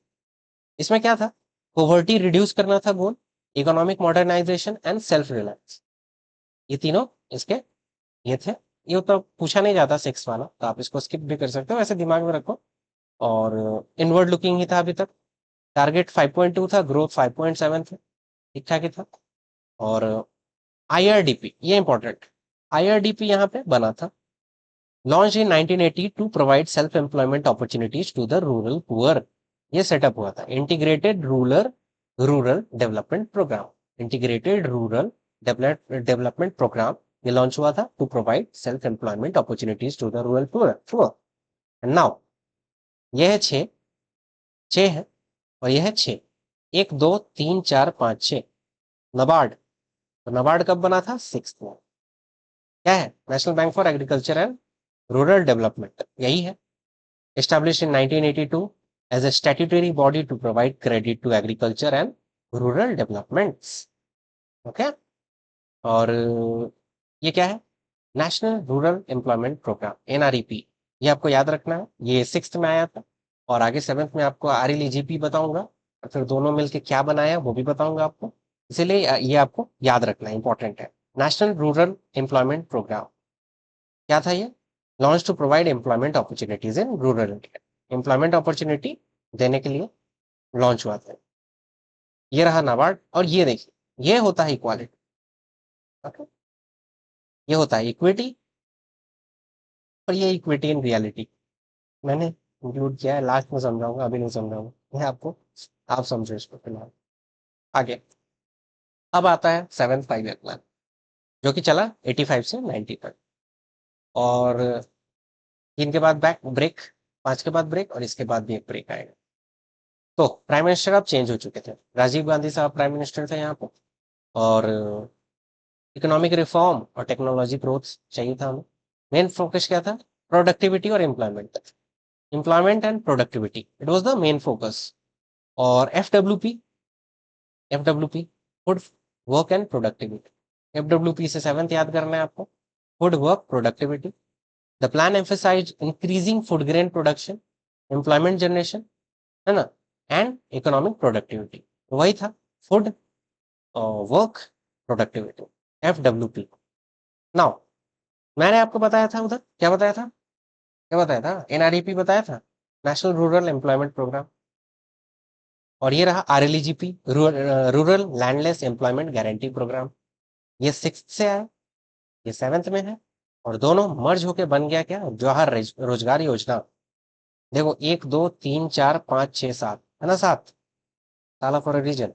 इसमें क्या था, पॉवर्टी रिड्यूस करना था goal, economic modernization and self reliance, ये तीनों इसके ये थे। ये तो पूछा नहीं जाता सिक्स वाला, तो आप इसको स्किप भी कर सकते हो, वैसे दिमाग में रखो। और इनवर्ड लुकिंग ही था अभी तक, टारगेट 5.2 था, ग्रोथ 5.7 थे, ठीक ठाक ही था। और आईआरडीपी ये इंपॉर्टेंट, आईआरडीपी यहाँ पे बना था, launch in 1980 to provide self employment opportunities to the rural poor. ये सेटअप हुआ था, integrated rural rural development programme, integrated rural development programme ये लॉन्च हुआ था to provide self employment opportunities to the rural poor. Now यह है छः, छः है, और यह है छः, 1 2 3 4 5 6, नबार्ड, तो नबार्ड कब बना था, सिक्स में, क्या है, national bank for agriculture and rural development, यही है, established in 1982 as a statutory body to provide credit to agriculture and rural developments, okay। और ये क्या है, national rural employment programme, NREP, ये आपको याद रखना है, ये सिक्स्थ में आया था, और आगे सेवेंथ में आपको आरएलईजीपी बताऊंगा, और फिर दोनों मिलके क्या बनाया वो भी बताऊंगा आपको, इसीलिए ये आपको याद रखना इंपॉर्टेंट है। नेशनल रूरल एम्प्लॉयमेंट प्रोग्राम क्या था ये, launch to provide employment opportunities in rural India, employment opportunity देने के लिए लॉन्च हुआ था। ये रहा नाबार्ड, और ये देखिए ये होता है इक्वालिटी, ओके, ये होता है इक्विटी, और ये इक्विटी इन रियलिटी मैंने इंक्लूड किया है, लास्ट में समझाऊंगा, अभी नहीं समझाऊंगा, ये आपको, आप समझो इसको फिलहाल। आगे अब आता है सेवेंथ 5 ईयर प्लान, जो कि चला 85 से 90 तक, और इनके बाद बैक ब्रेक, 5 के बाद ब्रेक, और इसके बाद भी एक ब्रेक आएगा। तो प्राइम मिनिस्टर अब चेंज हो चुके थे, राजीव गांधी साहब प्राइम मिनिस्टर थे यहाँ पर, और इकोनॉमिक रिफॉर्म और टेक्नोलॉजी ग्रोथ चाहिए था हमें। मेन फोकस क्या था, प्रोडक्टिविटी और employment, employment and productivity, it was the main focus. और FWP, FWP food work and productivity, FWP से सेवेंथ याद करना है आपको, food work productivity. The plan emphasise increasing food grain production, employment generation, है ना, एंड इकोनॉमिक प्रोडक्टिविटी, वही था, food work productivity, FWP. Now मैंने आपको बताया था उधर, क्या बताया था, क्या बताया था, एनआरईपी बताया था, नेशनल रूरल एम्प्लॉयमेंट प्रोग्राम। और ये रहा RLEGP, rural landless employment guarantee program, ये सिक्स से आया, ये सेवेंथ में है, और दोनों मर्ज होके बन गया क्या, जवाहर रोजगार योजना। देखो 1 2 3 4 5 6 7, है ना, 7 साल फॉर रीजन,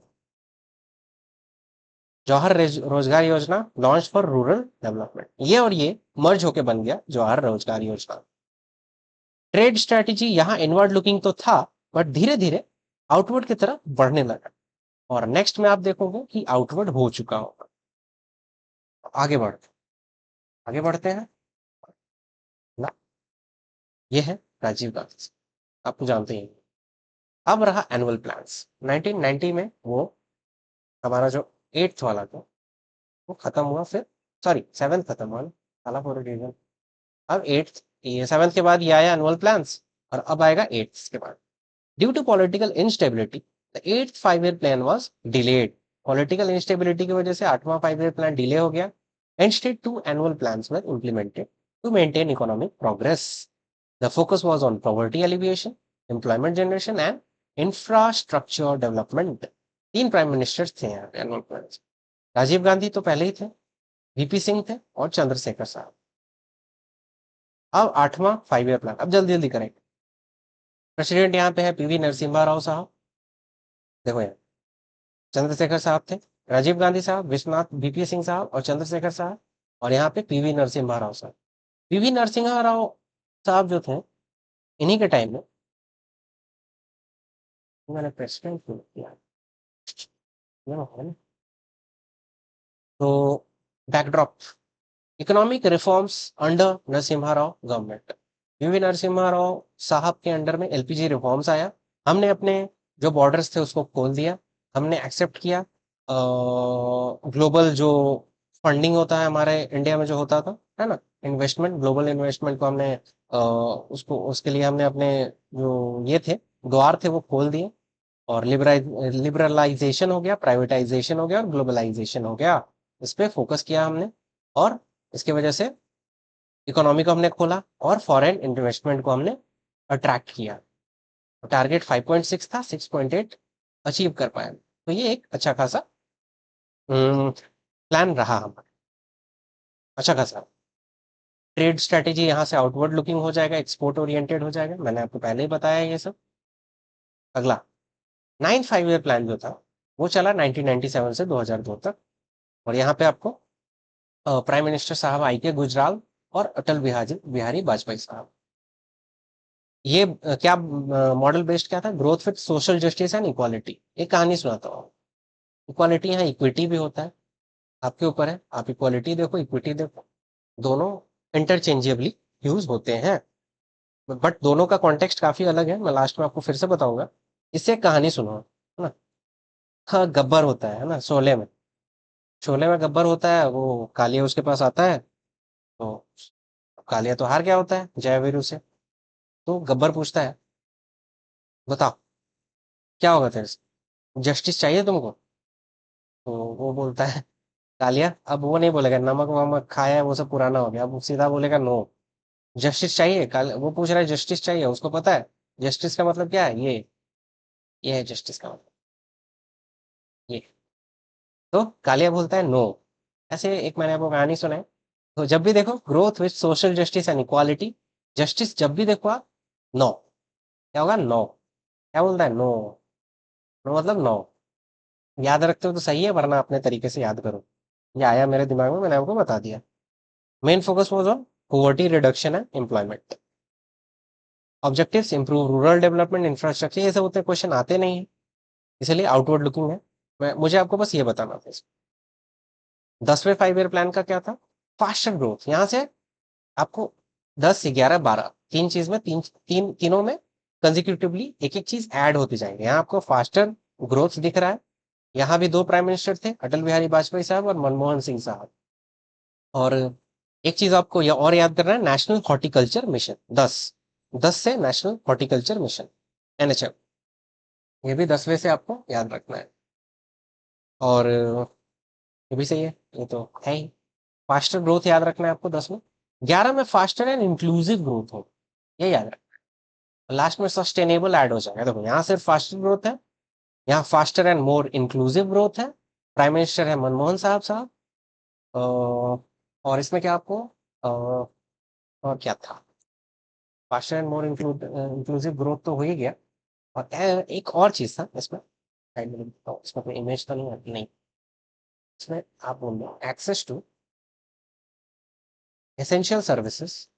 जवाहर रोजगार योजना लॉन्च फॉर रूरल डेवलपमेंट, ये और ये मर्ज होके बन गया जवाहर रोजगार योजना। ट्रेड स्ट्रेटेजी यहाँ इनवर्ड लुकिंग तो था, बट धीरे धीरे आउटवर्ड की तरफ बढ़ने लगा, और नेक्स्ट में आप देखोगे कि आउटवर्ड हो चुका होगा। आगे बढ़ते, आगे बढ़ते हैं ना, ये है राजीव गांधी, आपको जानते हैं। अब रहा एनुअल प्लान्स, 1990 में वो हमारा जो एट्थ वाला था वो खत्म हुआ, फिर सॉरी सेवेंथ खत्म हुआ ना, साला फॉर रीजन। अब एट्थ, ये सेवेंथ के बाद ये आया एनुअल प्लान्स, और अब आएगा एट्थ के बाद। Due to political instability the eighth 5 year plan was delayed, political instability की वजह से 8वां 5 ईयर प्लान डिले हो गया। Instead 2 annual plans were implemented to maintain economic progress, the focus was on poverty alleviation, employment generation and infrastructure development. तीन प्राइम मिनिस्टर्स थे यहाँ एनुअल प्लान, राजीव गांधी तो पहले ही थे, वीपी सिंह थे, और चंद्रशेखर साहब। अब 8वां 5 ईयर प्लान, अब जल्दी जल्दी करेंगे। प्रेसिडेंट यहाँ पे है पीवी नरसिम्हा राव साहब, देखो यहाँ चंद्रशेखर साहब थे, राजीव गांधी साहब, विश्वनाथ बीपी सिंह साहब और चंद्रशेखर साहब, और यहाँ पे पीवी नरसिम्हा राव साहब। पीवी नरसिम्हा राव साहब जो थे, इन्हीं के टाइम में मैंने प्रेसिडेंट क्यों किया, ये है ना। तो backdrop, economic reforms under Narasimha Rao government, PV Narasimha Rao साहब के अंडर में एलपीजी रिफॉर्म्स आया। हमने अपने जो बॉर्डर्स थे उसको खोल दिया, हमने एक्सेप्ट किया ग्लोबल जो फंडिंग होता है हमारे इंडिया में जो होता था, है ना, इन्वेस्टमेंट, ग्लोबल इन्वेस्टमेंट को हमने उसको उसके लिए हमने अपने जो ये थे द्वार थे वो खोल दिए, और लिबरलाइजेशन हो गया, प्राइवेटाइजेशन हो गया और ग्लोबलाइजेशन हो गया, इस पे फोकस किया हमने। और इसकी वजह से इकोनॉमी को हमने खोला और फॉरेन इन्वेस्टमेंट को हमने अट्रैक्ट किया। टारगेट 5.6 था, 6.8 अचीव कर पाए, तो ये एक अच्छा खासा प्लान रहा हमारा, अच्छा खासा। ट्रेड स्ट्रेटेजी यहाँ से आउटवर्ड लुकिंग हो जाएगा, एक्सपोर्ट ओरिएंटेड हो जाएगा, मैंने आपको पहले ही बताया ये सब। अगला 9 5 ईयर प्लान जो था वो चला 1997 से 2002 तक, और यहाँ पे आपको प्राइम मिनिस्टर साहब आई के गुजराल और अटल बिहारी बिहारी वाजपेयी साहब। ये क्या मॉडल बेस्ड क्या था, growth with social justice and equality. एक कहानी सुनाता हूँ, इक्वालिटी यहाँ इक्विटी भी होता है, आपके ऊपर है, आप इक्वालिटी देखो इक्विटी देखो, दोनों इंटरचेंजेबली यूज होते हैं, बट दोनों का कॉन्टेक्स्ट काफी अलग है, मैं लास्ट में आपको फिर से बताऊंगा। इससे एक कहानी सुनो, है ना। हाँ, गब्बर होता है ना शोले में, शोले में गब्बर होता है, वो कालिया उसके पास आता है, तो कालिया तो हार गया होता है जयवीरू से। तो गब्बर पूछता है, बताओ क्या होगा तेरे से, जस्टिस चाहिए तुमको। तो वो बोलता है कालिया, अब वो नहीं बोलेगा नमक वमक खाया है वो सब पुराना हो गया, अब वो सीधा बोलेगा नो, जस्टिस चाहिए। काल वो पूछ रहा है जस्टिस चाहिए, उसको पता है जस्टिस का मतलब क्या है, ये है जस्टिस का मतलब, ये। तो कालिया बोलता है नो। ऐसे एक मैंने आपको कहानी सुनाई, तो जब भी देखो growth with social justice and equality, justice जब भी देखो आप, नो, क्या होगा, नो, क्या बोलता है, नो, नो मतलब नो। याद रखते हो तो सही है, वरना अपने तरीके से याद करो, ये आया मेरे दिमाग में, मैंने आपको बता दिया। Main focus was on poverty reduction and employment, objectives improve rural development infrastructure, ये सब उतने क्वेश्चन आते नहीं है, इसलिए आउटवर्ड लुकिंग है। मुझे आपको बस ये बताना था। 10वें 5 ईयर प्लान का क्या था, फास्टर ग्रोथ, यहाँ से आपको 10 11 12 तीन चीज में तीनों में कंजिक्यूटिवली एक एक चीज ऐड होती जाएंगे। यहाँ आपको फास्टर ग्रोथ दिख रहा है, यहाँ भी दो प्राइम मिनिस्टर थे, अटल बिहारी वाजपेयी साहब और मनमोहन सिंह साहब। और एक चीज आपको यह और याद करना है, नेशनल हॉर्टिकल्चर मिशन, 10 से नेशनल हॉर्टिकल्चर मिशन, NHM, ये भी 10वें से आपको याद रखना है। और ये भी सही है, ये तो है ही। फास्टर ग्रोथ याद रखना है आपको 10 में। 11 में फास्टर एंड इंक्लूसिव ग्रोथ हो, ये याद रखना है। लास्ट में सस्टेनेबल ऐड हो जाएगा, देखो यहाँ सिर्फ फास्टर ग्रोथ है, यहाँ faster and more inclusive growth है, प्राइम मिनिस्टर है मनमोहन साहब। और इसमें क्या आपको और क्या था, faster and more inclusive growth तो हो ही गया। और एक और चीज था इसमें, साइड में लिखता हूँ, इसमें कोई इमेज तो नहीं है, नहीं, इसमें आप बोल रहे access to essential services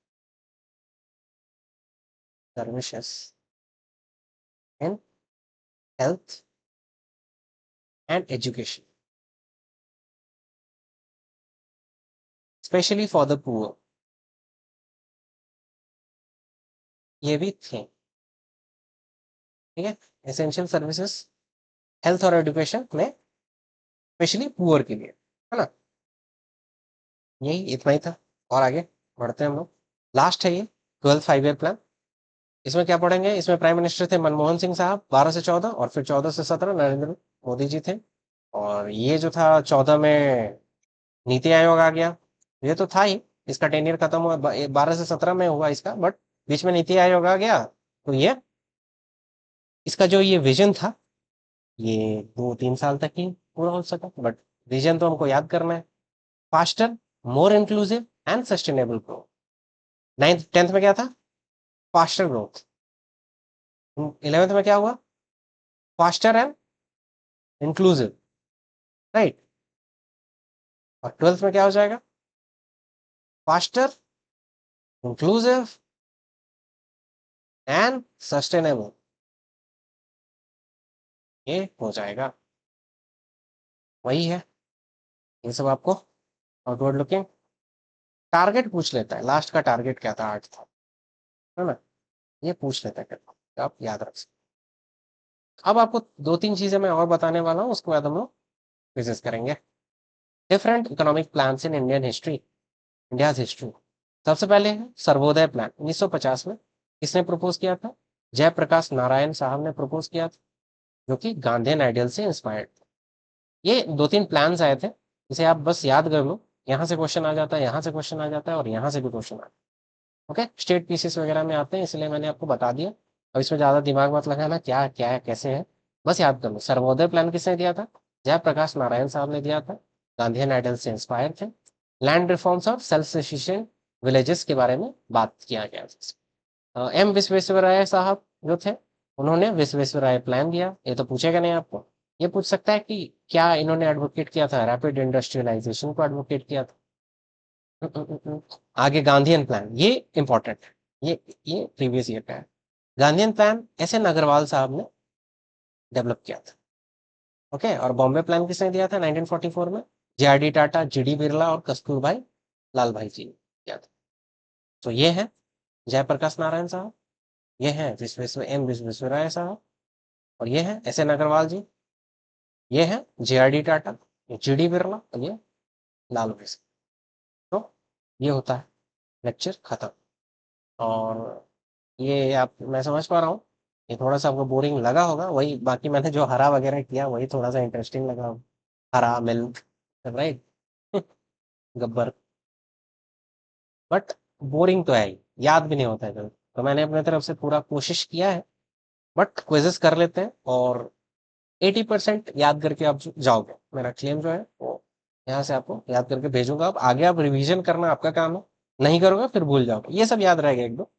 in health and education, specially for the poor, ये भी थे, ठीक है। एसेंशियल सर्विसेज, हेल्थ और एजुकेशन में स्पेशली पुअर के लिए, है ना। यही इतना ही था, और आगे बढ़ते हैं हम लोग। लास्ट है ये 12 5 ईयर प्लान। इसमें क्या पढ़ेंगे, इसमें प्राइम मिनिस्टर थे मनमोहन सिंह साहब 12 से 14, और फिर 14 से 17 नरेंद्र मोदी जी थे। और ये जो था 14 में नीति आयोग आ गया, ये तो था ही, इसका टेन्योर खत्म हुआ 12 से 17 में हुआ इसका, बट बीच में नीति आयोग आ गया, तो ये इसका जो ये विजन था, ये 2 3 साल तक ही पूरा हो सका, बट विजन तो हमको याद करना है, faster, more inclusive and sustainable growth. 9th 10th में क्या था, फास्टर ग्रोथ, 11th में क्या हुआ? Faster and inclusive, right. और 12th में क्या हो जाएगा? फास्टर, इंक्लूसिव एंड सस्टेनेबल, ये हो जाएगा। वही है, ये सब आपको आउटवर्ड लुकिंग टारगेट पूछ लेता है। लास्ट का टारगेट क्या था? 8 था, है ना? ये पूछ लेता है, तो आप याद रख सकते। अब आपको 2-3 चीजें मैं और बताने वाला हूँ, उसके बाद हम लोग डिस्कस करेंगे। Different economic plan in Indian history, India's history. सबसे पहले है सर्वोदय प्लान, 1950 में। किसने प्रपोज किया था? जयप्रकाश नारायण साहब ने प्रपोज किया था, जो कि गांधीयन आइडियल से इंस्पायर्ड थे। ये 2-3 प्लान्स आए थे, इसे आप बस याद कर लो। यहाँ से क्वेश्चन आ जाता है, यहाँ से क्वेश्चन आ जाता है, और यहाँ से भी क्वेश्चन आता है। ओके, स्टेट पीसीस वगैरह में आते हैं, इसलिए मैंने आपको बता दिया। अब इसमें ज़्यादा दिमाग मत लगाना क्या क्या है कैसे है, बस याद कर लो। सर्वोदय प्लान किसने दिया था? जयप्रकाश नारायण साहब ने दिया था, गांधीयन आइडल से इंस्पायर थे। लैंड रिफॉर्म्स और सेल्फ सफिशिएंट विलेजेस के बारे में बात किया गया। एम विश्वेश्वराय साहब जो थे, उन्होंने विश्वेश्वराय प्लान दिया। ये तो पूछेगा नहीं आपको। ये पूछ सकता है कि क्या इन्होंने एडवोकेट किया था? रैपिड इंडस्ट्रियलाइजेशन को एडवोकेट किया था। आगे गांधीयन प्लान, ये इंपॉर्टेंट है। ये प्रीवियस ईयर का है। Gandhian plan S N Agarwal साहब ने डेवलप किया था। ओके, और बॉम्बे प्लान किसने दिया था 1944 में? जेआरडी टाटा, जीडी बिरला और कस्तूरभाई लाल भाई जी ने किया था। तो ये है जयप्रकाश नारायण साहब, ये है विश्वेश्वराय साहब, और ये है एस एन अग्रवाल जी, ये है जेआरडी टाटा, ये जीडी बिरला, और ये लाल भाई साहब। तो ये होता है, लेक्चर खत्म। और ये आप, मैं समझ पा रहा हूँ, ये थोड़ा सा आपको बोरिंग लगा होगा। वही बाकी मैंने जो हरा वगैरह किया वही थोड़ा सा इंटरेस्टिंग लगा होगा। हरा milk, right. Gabbar. But boring तो है ही, याद भी नहीं होता है जल्दी। तो मैंने अपने तरफ से पूरा कोशिश किया है। बट क्विजेस कर लेते हैं, और 80% याद करके आप जाओगे, मेरा क्लेम जो है वो यहाँ से आपको याद करके भेजूंगा। अब आगे आप रिवीजन करना आपका काम है, नहीं करोगे फिर भूल जाओगे। ये सब याद रहेगा एक दो,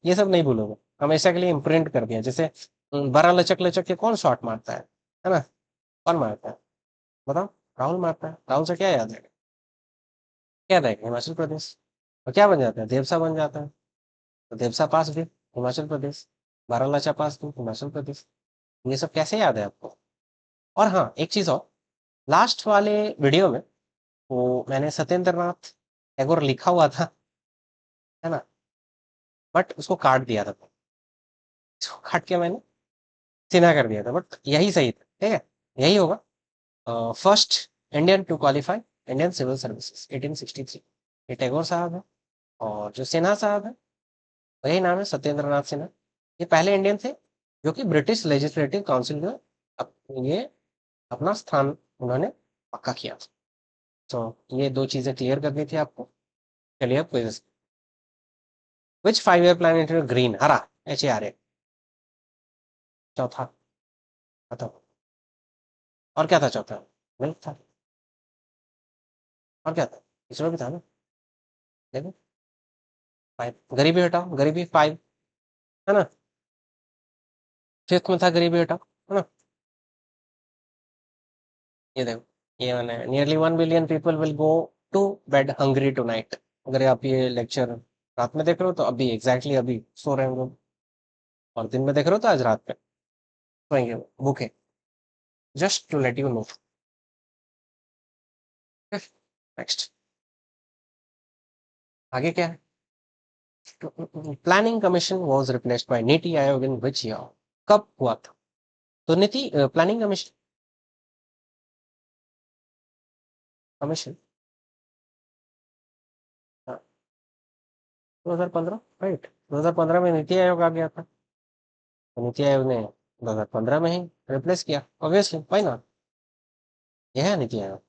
ये सब नहीं भूलोगे। हमेशा के लिए इम्प्रिंट कर दिया। जैसे बड़ा लचक लचक के कौन शॉट मारता है ना? कौन मारता है? बताओ। राहुल मारता है। राहुल से क्या याद है? क्या रहेगा? हिमाचल प्रदेश। और क्या बन जाता है? देवसा बन जाता है। तो देवसा पास भी हिमाचल प्रदेश, बारालाचा पास भी हिमाचल प्रदेश। ये सब कैसे याद है आपको? और हाँ, एक चीज और, लास्ट वाले वीडियो में वो मैंने सत्येंद्र नाथ टैगोर लिखा हुआ था, है ना? बट उसको काट दिया था। इसको काट के मैंने सिन्हा कर दिया था, बट यही सही था। ठीक है, यही होगा। First Indian to qualify Indian civil services 1863, ये टैगोर साहब है। और जो सिन्हा साहब है, वही नाम है, सत्येंद्र नाथ सिन्हा। ये पहले इंडियन थे जो कि ब्रिटिश लेजिस्लेटिव काउंसिल में ये अपना स्थान उन्होंने पक्का किया था। तो ये दो चीजें क्लियर करनी थी आपको। चलिए अब क्विज। विच 5 ईयर प्लान इंटरव्यू ग्रीन, हरा, HARA। चौथा बताओ। और क्या था चौथा? मिल्क था। और क्या था? इसरो भी था ना? देखो, 5। गरीबी हटाओ, गरीबी 5, है ना? फिफ्थ में था गरीबी हटाओ, है ना? ये देखो, ये मैंने nearly 1 billion people will go to bed hungry tonight. अगर आप ये लेक्चर रात में देख रहे हो तो अभी एग्जैक्टली अभी सो रहे होंगे। और दिन में देख रहे हो तो आज रात में सोएंगे, भूखे। Just to let you know. Next, आगे क्या है? Planning commission was replaced by NITI Aayog in which year? कब हुआ था? तो नीति प्लानिंग कमीशन, कमीशन 2015, राइट। 2015 में नीति आयोग आ गया था, तो नीति आयोग ने 2015 में ही रिप्लेस किया, ऑब्वियसली, व्हाई नॉट। यह है NITI Aayog.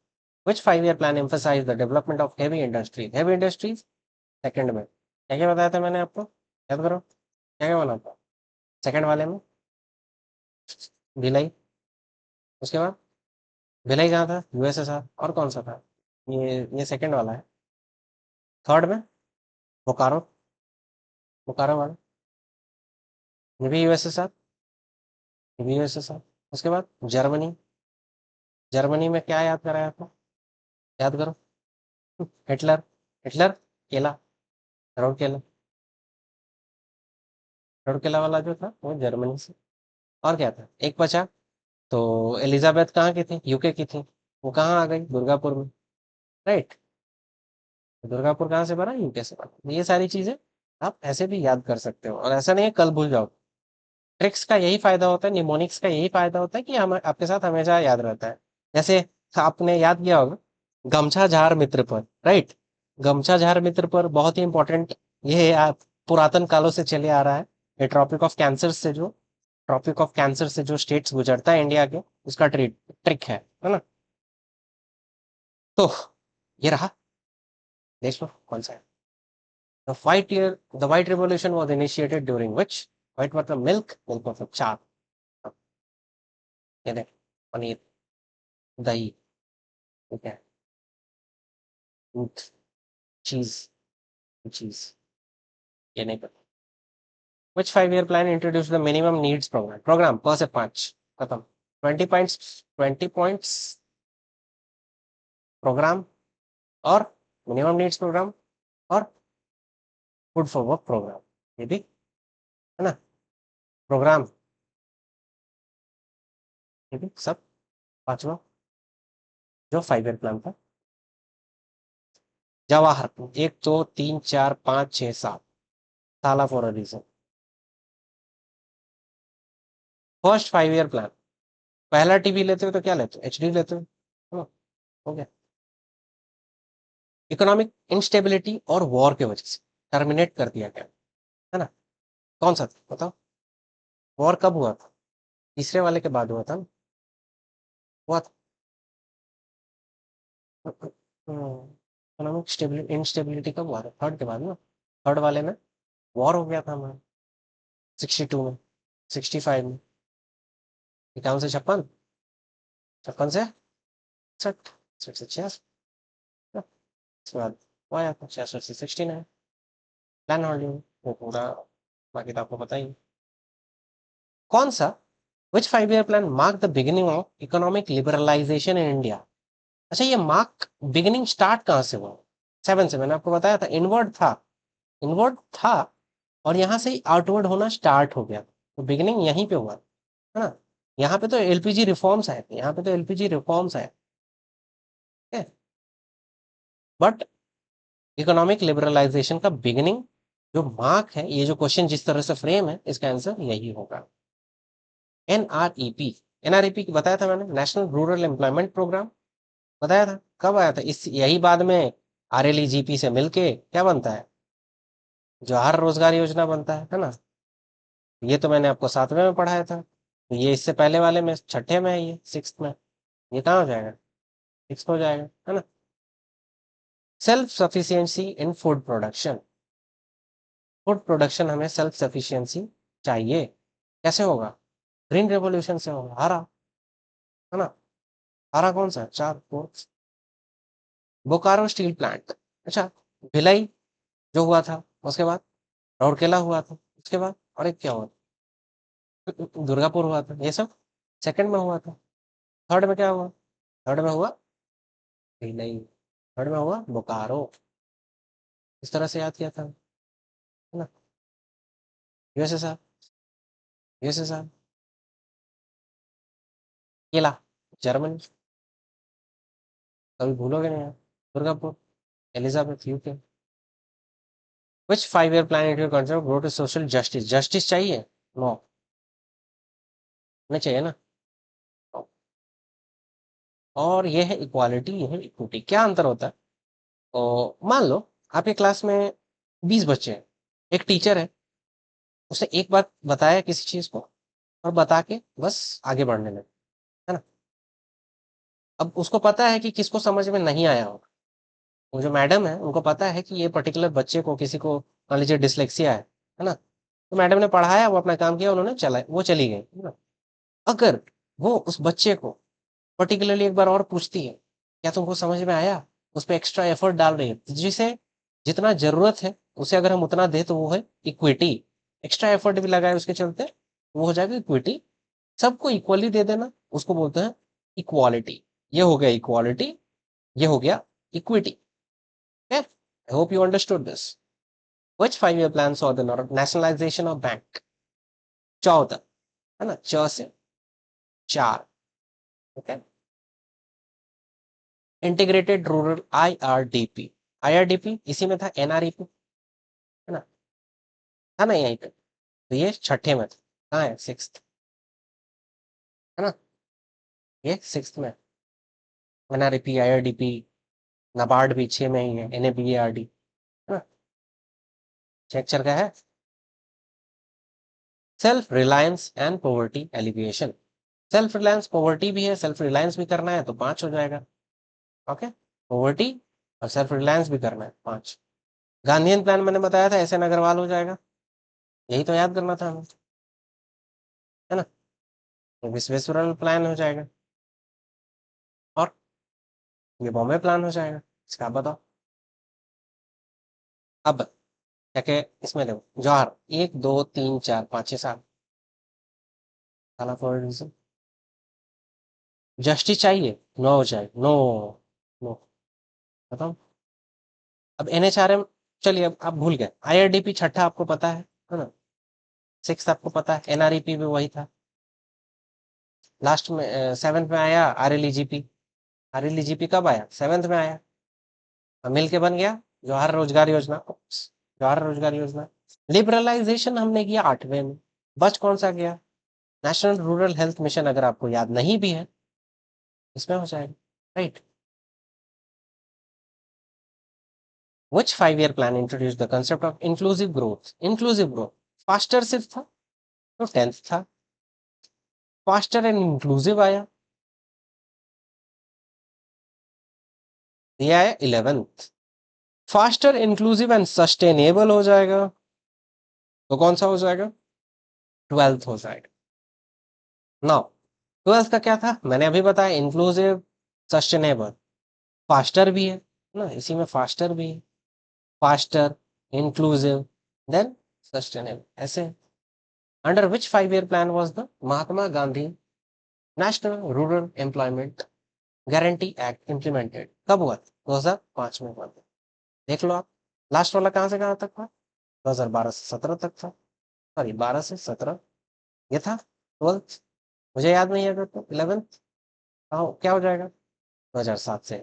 Which 5 year plan emphasise the development of heavy industries? Heavy industries second में क्या क्या बताया था मैंने आपको? याद करो, क्या क्या बना था सेकंड वाले में? भिलाई। उसके बाद भिलाई कहाँ था? USSR। और कौन सा था? ये सेकंड वाला है। थर्ड में बोकारो, बोकारो वाला। ये भी यूएसएसआर, ये भी यूएसएसआर। उसके बाद जर्मनी, जर्मनी में क्या याद कराया आपको, याद करो। हिटलर, हिटलर केला, राउरकेला, राउरकेला वाला जो था वो जर्मनी से। और क्या था, एक बचा, तो एलिजाबेथ कहाँ की थी, यूके की थी, वो कहाँ आ गई, दुर्गापुर में, राइट। दुर्गापुर कहाँ से बना, यूके से बना। ये सारी चीजें आप ऐसे भी याद कर सकते हो, और ऐसा नहीं है कल भूल जाओ। ट्रिक्स का यही फायदा होता है, निमोनिक्स का यही फायदा होता है कि हम आपके साथ हमेशा याद रहता है। जैसे आपने याद किया होगा, गमछा झार मित्र पर, राइट। गमछा झार मित्र पर बहुत ही इंपॉर्टेंट, ये आप पुरातन कालों से चले आ रहा है। ये ट्रॉपिक ऑफ कैंसर से जो स्टेट्स गुजरता है इंडिया के, उसका ट्रिक है ना। तो ये रहा, देख लो कौन सा है। The white revolution was initiated during which, white मतलब मिल्क, मिल्क मतलब चाय। ये देख, पनीर, दही, ठीक है, दूध, चीज, चीज, ये नहीं पता। Which 5 year plan introduced the minimum needs program? Program क से 5 खत्म। 20 points, 20 points प्रोग्राम, और मिनिमम नीड्स प्रोग्राम, और फूड फॉर वर्क प्रोग्राम, ये भी है ना। प्रोग्राम, ये भी सब पांचवा जो 5 year प्लान था। जवाहर 1 2 3 4 5 6 7 साला for a reason. First 5 year plan, पहला टीवी लेते हो तो क्या लेते हो, एचडी लेते हो, है ना? हो गया। इकोनॉमिक इंस्टेबिलिटी और वॉर के वजह से टर्मिनेट कर दिया गया, है ना। कौन सा था बताओ, वॉर कब हुआ था, तीसरे वाले के बाद हुआ था ना, हुआ था। इकोनॉमिक स्टेबिलिटी इंस्टेबिलिटी कब हुआ था, थर्ड के बाद ना। थर्ड वाले में वॉर हो गया था हमारा, 62 में, 65 में, 51 से 56, 56 से 66 से 66, उसके बाद वो आया था 66 से 69, प्लान हॉलीवुड, वो पूरा बाकी तो आपको पता ही है। कौन सा, which 5 year plan mark the beginning of economic liberalisation in India. अच्छा, ये मार्क बिगिनिंग स्टार्ट कहाँ से हुआ, 7 से, मैंने आपको बताया था इनवर्ड था, इनवर्ड था, और यहाँ से आउटवर्ड होना स्टार्ट हो गया, तो बिगिनिंग यहीं पे हुआ, है ना। यहाँ पे तो एलपीजी रिफॉर्म्स आए थे, यहाँ पे तो एलपीजी रिफॉर्म्स आए, ठीक है। बट इकोनॉमिक लिबरलाइजेशन का बिगिनिंग जो मार्क है, ये जो क्वेश्चन जिस तरह से फ्रेम है, इसका आंसर यही होगा। एनआरईपी, एनआरईपी बताया था मैंने, नेशनल रूरल एम्प्लॉयमेंट प्रोग्राम, बताया था कब आया था, इस यही बाद में आरएलईजीपी से मिलके क्या बनता है, जवाहर रोजगार योजना बनता है ना। ये तो मैंने आपको 7वें में पढ़ाया था, तो ये इससे पहले वाले में छठे में है, ये सिक्स में, ये कहाँ हो जाएगा, सिक्स हो जाएगा, है ना। सेल्फ सफिशियंसी इन फूड प्रोडक्शन, फूड प्रोडक्शन हमें सेल्फ सफिशियंसी चाहिए, कैसे होगा, ग्रीन रेवोल्यूशन से होगा, हरा, है ना। हरा कौन सा है, चार, फोर्थ, बोकारो स्टील प्लांट, अच्छा, भिलाई जो हुआ था, उसके बाद राउरकेला हुआ था, उसके बाद और एक क्या हुआ था, दुर्गापुर हुआ था, ये सब सेकंड में हुआ था। थर्ड में क्या हुआ, थर्ड में हुआ भिलाई, थर्ड में हुआ बोकारो, इस तरह से याद किया था, है ना। यूएसएसआर, यूएसएसआर, केला, जर्मनी, कभी भूलोगे नहीं आप, Durgapur, Elizabeth, UK. Which 5 year plan it will consider grow to social justice, justice चाहिए, नो, नहीं चाहिए ना। और ये है इक्वालिटी, ये है इक्विटी, क्या अंतर होता है, तो मान लो आपके क्लास में 20 बच्चे हैं, एक टीचर है, उसने एक बात बताया किसी चीज को, और बता के बस आगे बढ़ने लगे, है ना। अब उसको पता है कि किसको समझ में नहीं आया होगा, वो जो मैडम है उनको पता है कि ये पर्टिकुलर बच्चे को, किसी को मान लीजिए डिसलेक्सिया है ना, तो मैडम ने पढ़ाया, वो अपना काम किया, उन्होंने चला, वो चली गई, है ना। अगर वो उस बच्चे को पर्टिकुलरली एक बार और पूछती है, क्या तुमको समझ में आया, उस पर एक्स्ट्रा एफर्ट डाल रही है, जिसे जितना जरूरत है उसे अगर हम उतना दे, तो वो है इक्विटी, एक्स्ट्रा एफर्ट भी लगाए उसके चलते, वो हो जाएगा इक्विटी। सबको इक्वली दे देना, उसको बोलते हैं इक्वालिटी। ये हो गया इक्वालिटी, ये हो गया equity. I hope you understood this. Which 5 year plan saw the nationalisation of bank? 14 है ना, च से 4। Okay, integrated rural IRDP। IRDP इसी में था, NREP है ना, था ना यहीं पे। तो ये छठे में था, कहाँ है, 6th है ना, ये 6th में। NREP, IRDP, नाबार्ड भी 6 में ही है, NABARD है ना, स्ट्रक्चर का है। Self reliance and poverty alleviation. Self reliance poverty भी है, सेल्फ रिलायंस भी करना है तो 5 हो जाएगा। ओके, पॉवर्टी और सेल्फ रिलायंस भी करना है 5। गांधीयन प्लान मैंने बताया था, SN अग्रवाल हो जाएगा, यही तो याद करना था हमें, है ना। तो विश्वेश्वरैया प्लान हो जाएगा, और ये बॉम्बे प्लान हो जाएगा। इसका आप बताओ। अब क्या क्या इसमें देखो, जवाहर 1 2 3 4 5 6 7 साला फॉर रीजन। जस्टिस चाहिए, नो हो जाए, नो, नो, बताओ। अब NHRM, चलिए अब आप भूल गए। IRDP छठा आपको पता है ना, 6 आपको पता है। NREP भी वही था। लास्ट में 7th में आया RLEGP। RLEGP कब आया, 7th में आया। अब मिल के बन गया जवाहर रोजगार योजना, जवाहर रोजगार योजना। लिबरलाइजेशन हमने किया 8वें में। बच कौन सा गया, नेशनल रूरल हेल्थ मिशन, अगर आपको याद नहीं भी है इसमें हो जाएगा, right. Which 5 year plan introduced the concept of inclusive growth? Inclusive growth, faster सिर्फ था तो 10th था, फास्टर एंड इंक्लूसिव आया, ये आया 11th। Faster inclusive and sustainable हो जाएगा तो कौन सा हो जाएगा, 12th हो जाएगा। नाउ 12th का क्या था, मैंने अभी बताया, इंक्लूसिव, सस्टेनेबल, फास्टर भी है ना, इसी में फास्टर भी है, फास्टर, इंक्लूसिव, देन सस्टेनेबल, ऐसे। Under which 5 year plan was the Mahatma Gandhi national rural employment guarantee act implemented? कब हुआ, 2005 में हुआ था। देख लो आप, लास्ट वाला कहां से कहां तक था, 2012 से 17 तक था, सॉरी 12 से 17, ये था 12th। मुझे याद नहीं है तो 11th क्या हो जाएगा, 2007 से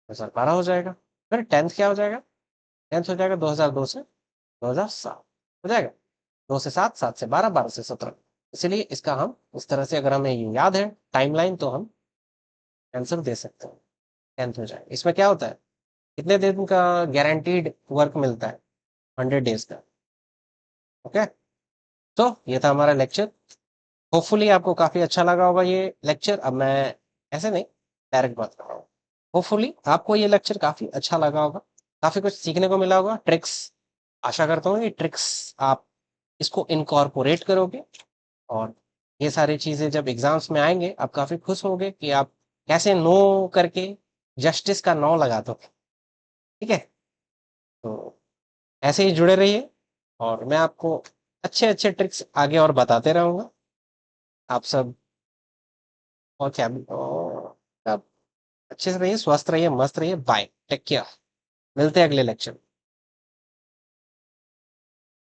2012 हो जाएगा। फिर 10th क्या हो जाएगा, 10th हो जाएगा 2002 से 2007 हो जाएगा। 2 से 7, 7 से 12, 12 से 17। इसलिए इसका हम इस तरह से, अगर हमें ये याद है टाइमलाइन, तो हम आंसर दे सकते हैं। 10th हो जाएगा। इसमें क्या होता है, कितने दिन का गारंटीड वर्क मिलता है, 100 days का। ओके, तो ये था हमारा लेक्चर। होपफुली आपको काफी अच्छा लगा होगा ये लेक्चर। अब मैं ऐसे नहीं, डायरेक्ट बात कर रहा हूँ। होपफुली आपको ये लेक्चर काफी अच्छा लगा होगा, काफी कुछ सीखने को मिला होगा, ट्रिक्स। आशा करता हूँ ये ट्रिक्स आप इसको इनकॉर्पोरेट करोगे, और ये सारी चीजें जब एग्जाम्स में आएंगे आप काफी खुश होंगे कि आप कैसे नो करके जस्टिस का नो लगा दो। ठीक है, तो ऐसे ही जुड़े रहिए, और मैं आपको अच्छे अच्छे ट्रिक्स आगे और बताते रहूंगा। आप सब, और क्या, और सब अच्छे से रहिए, स्वस्थ रहिए, मस्त रहिए। बाय, टेक केयर, मिलते हैं अगले लेक्चर।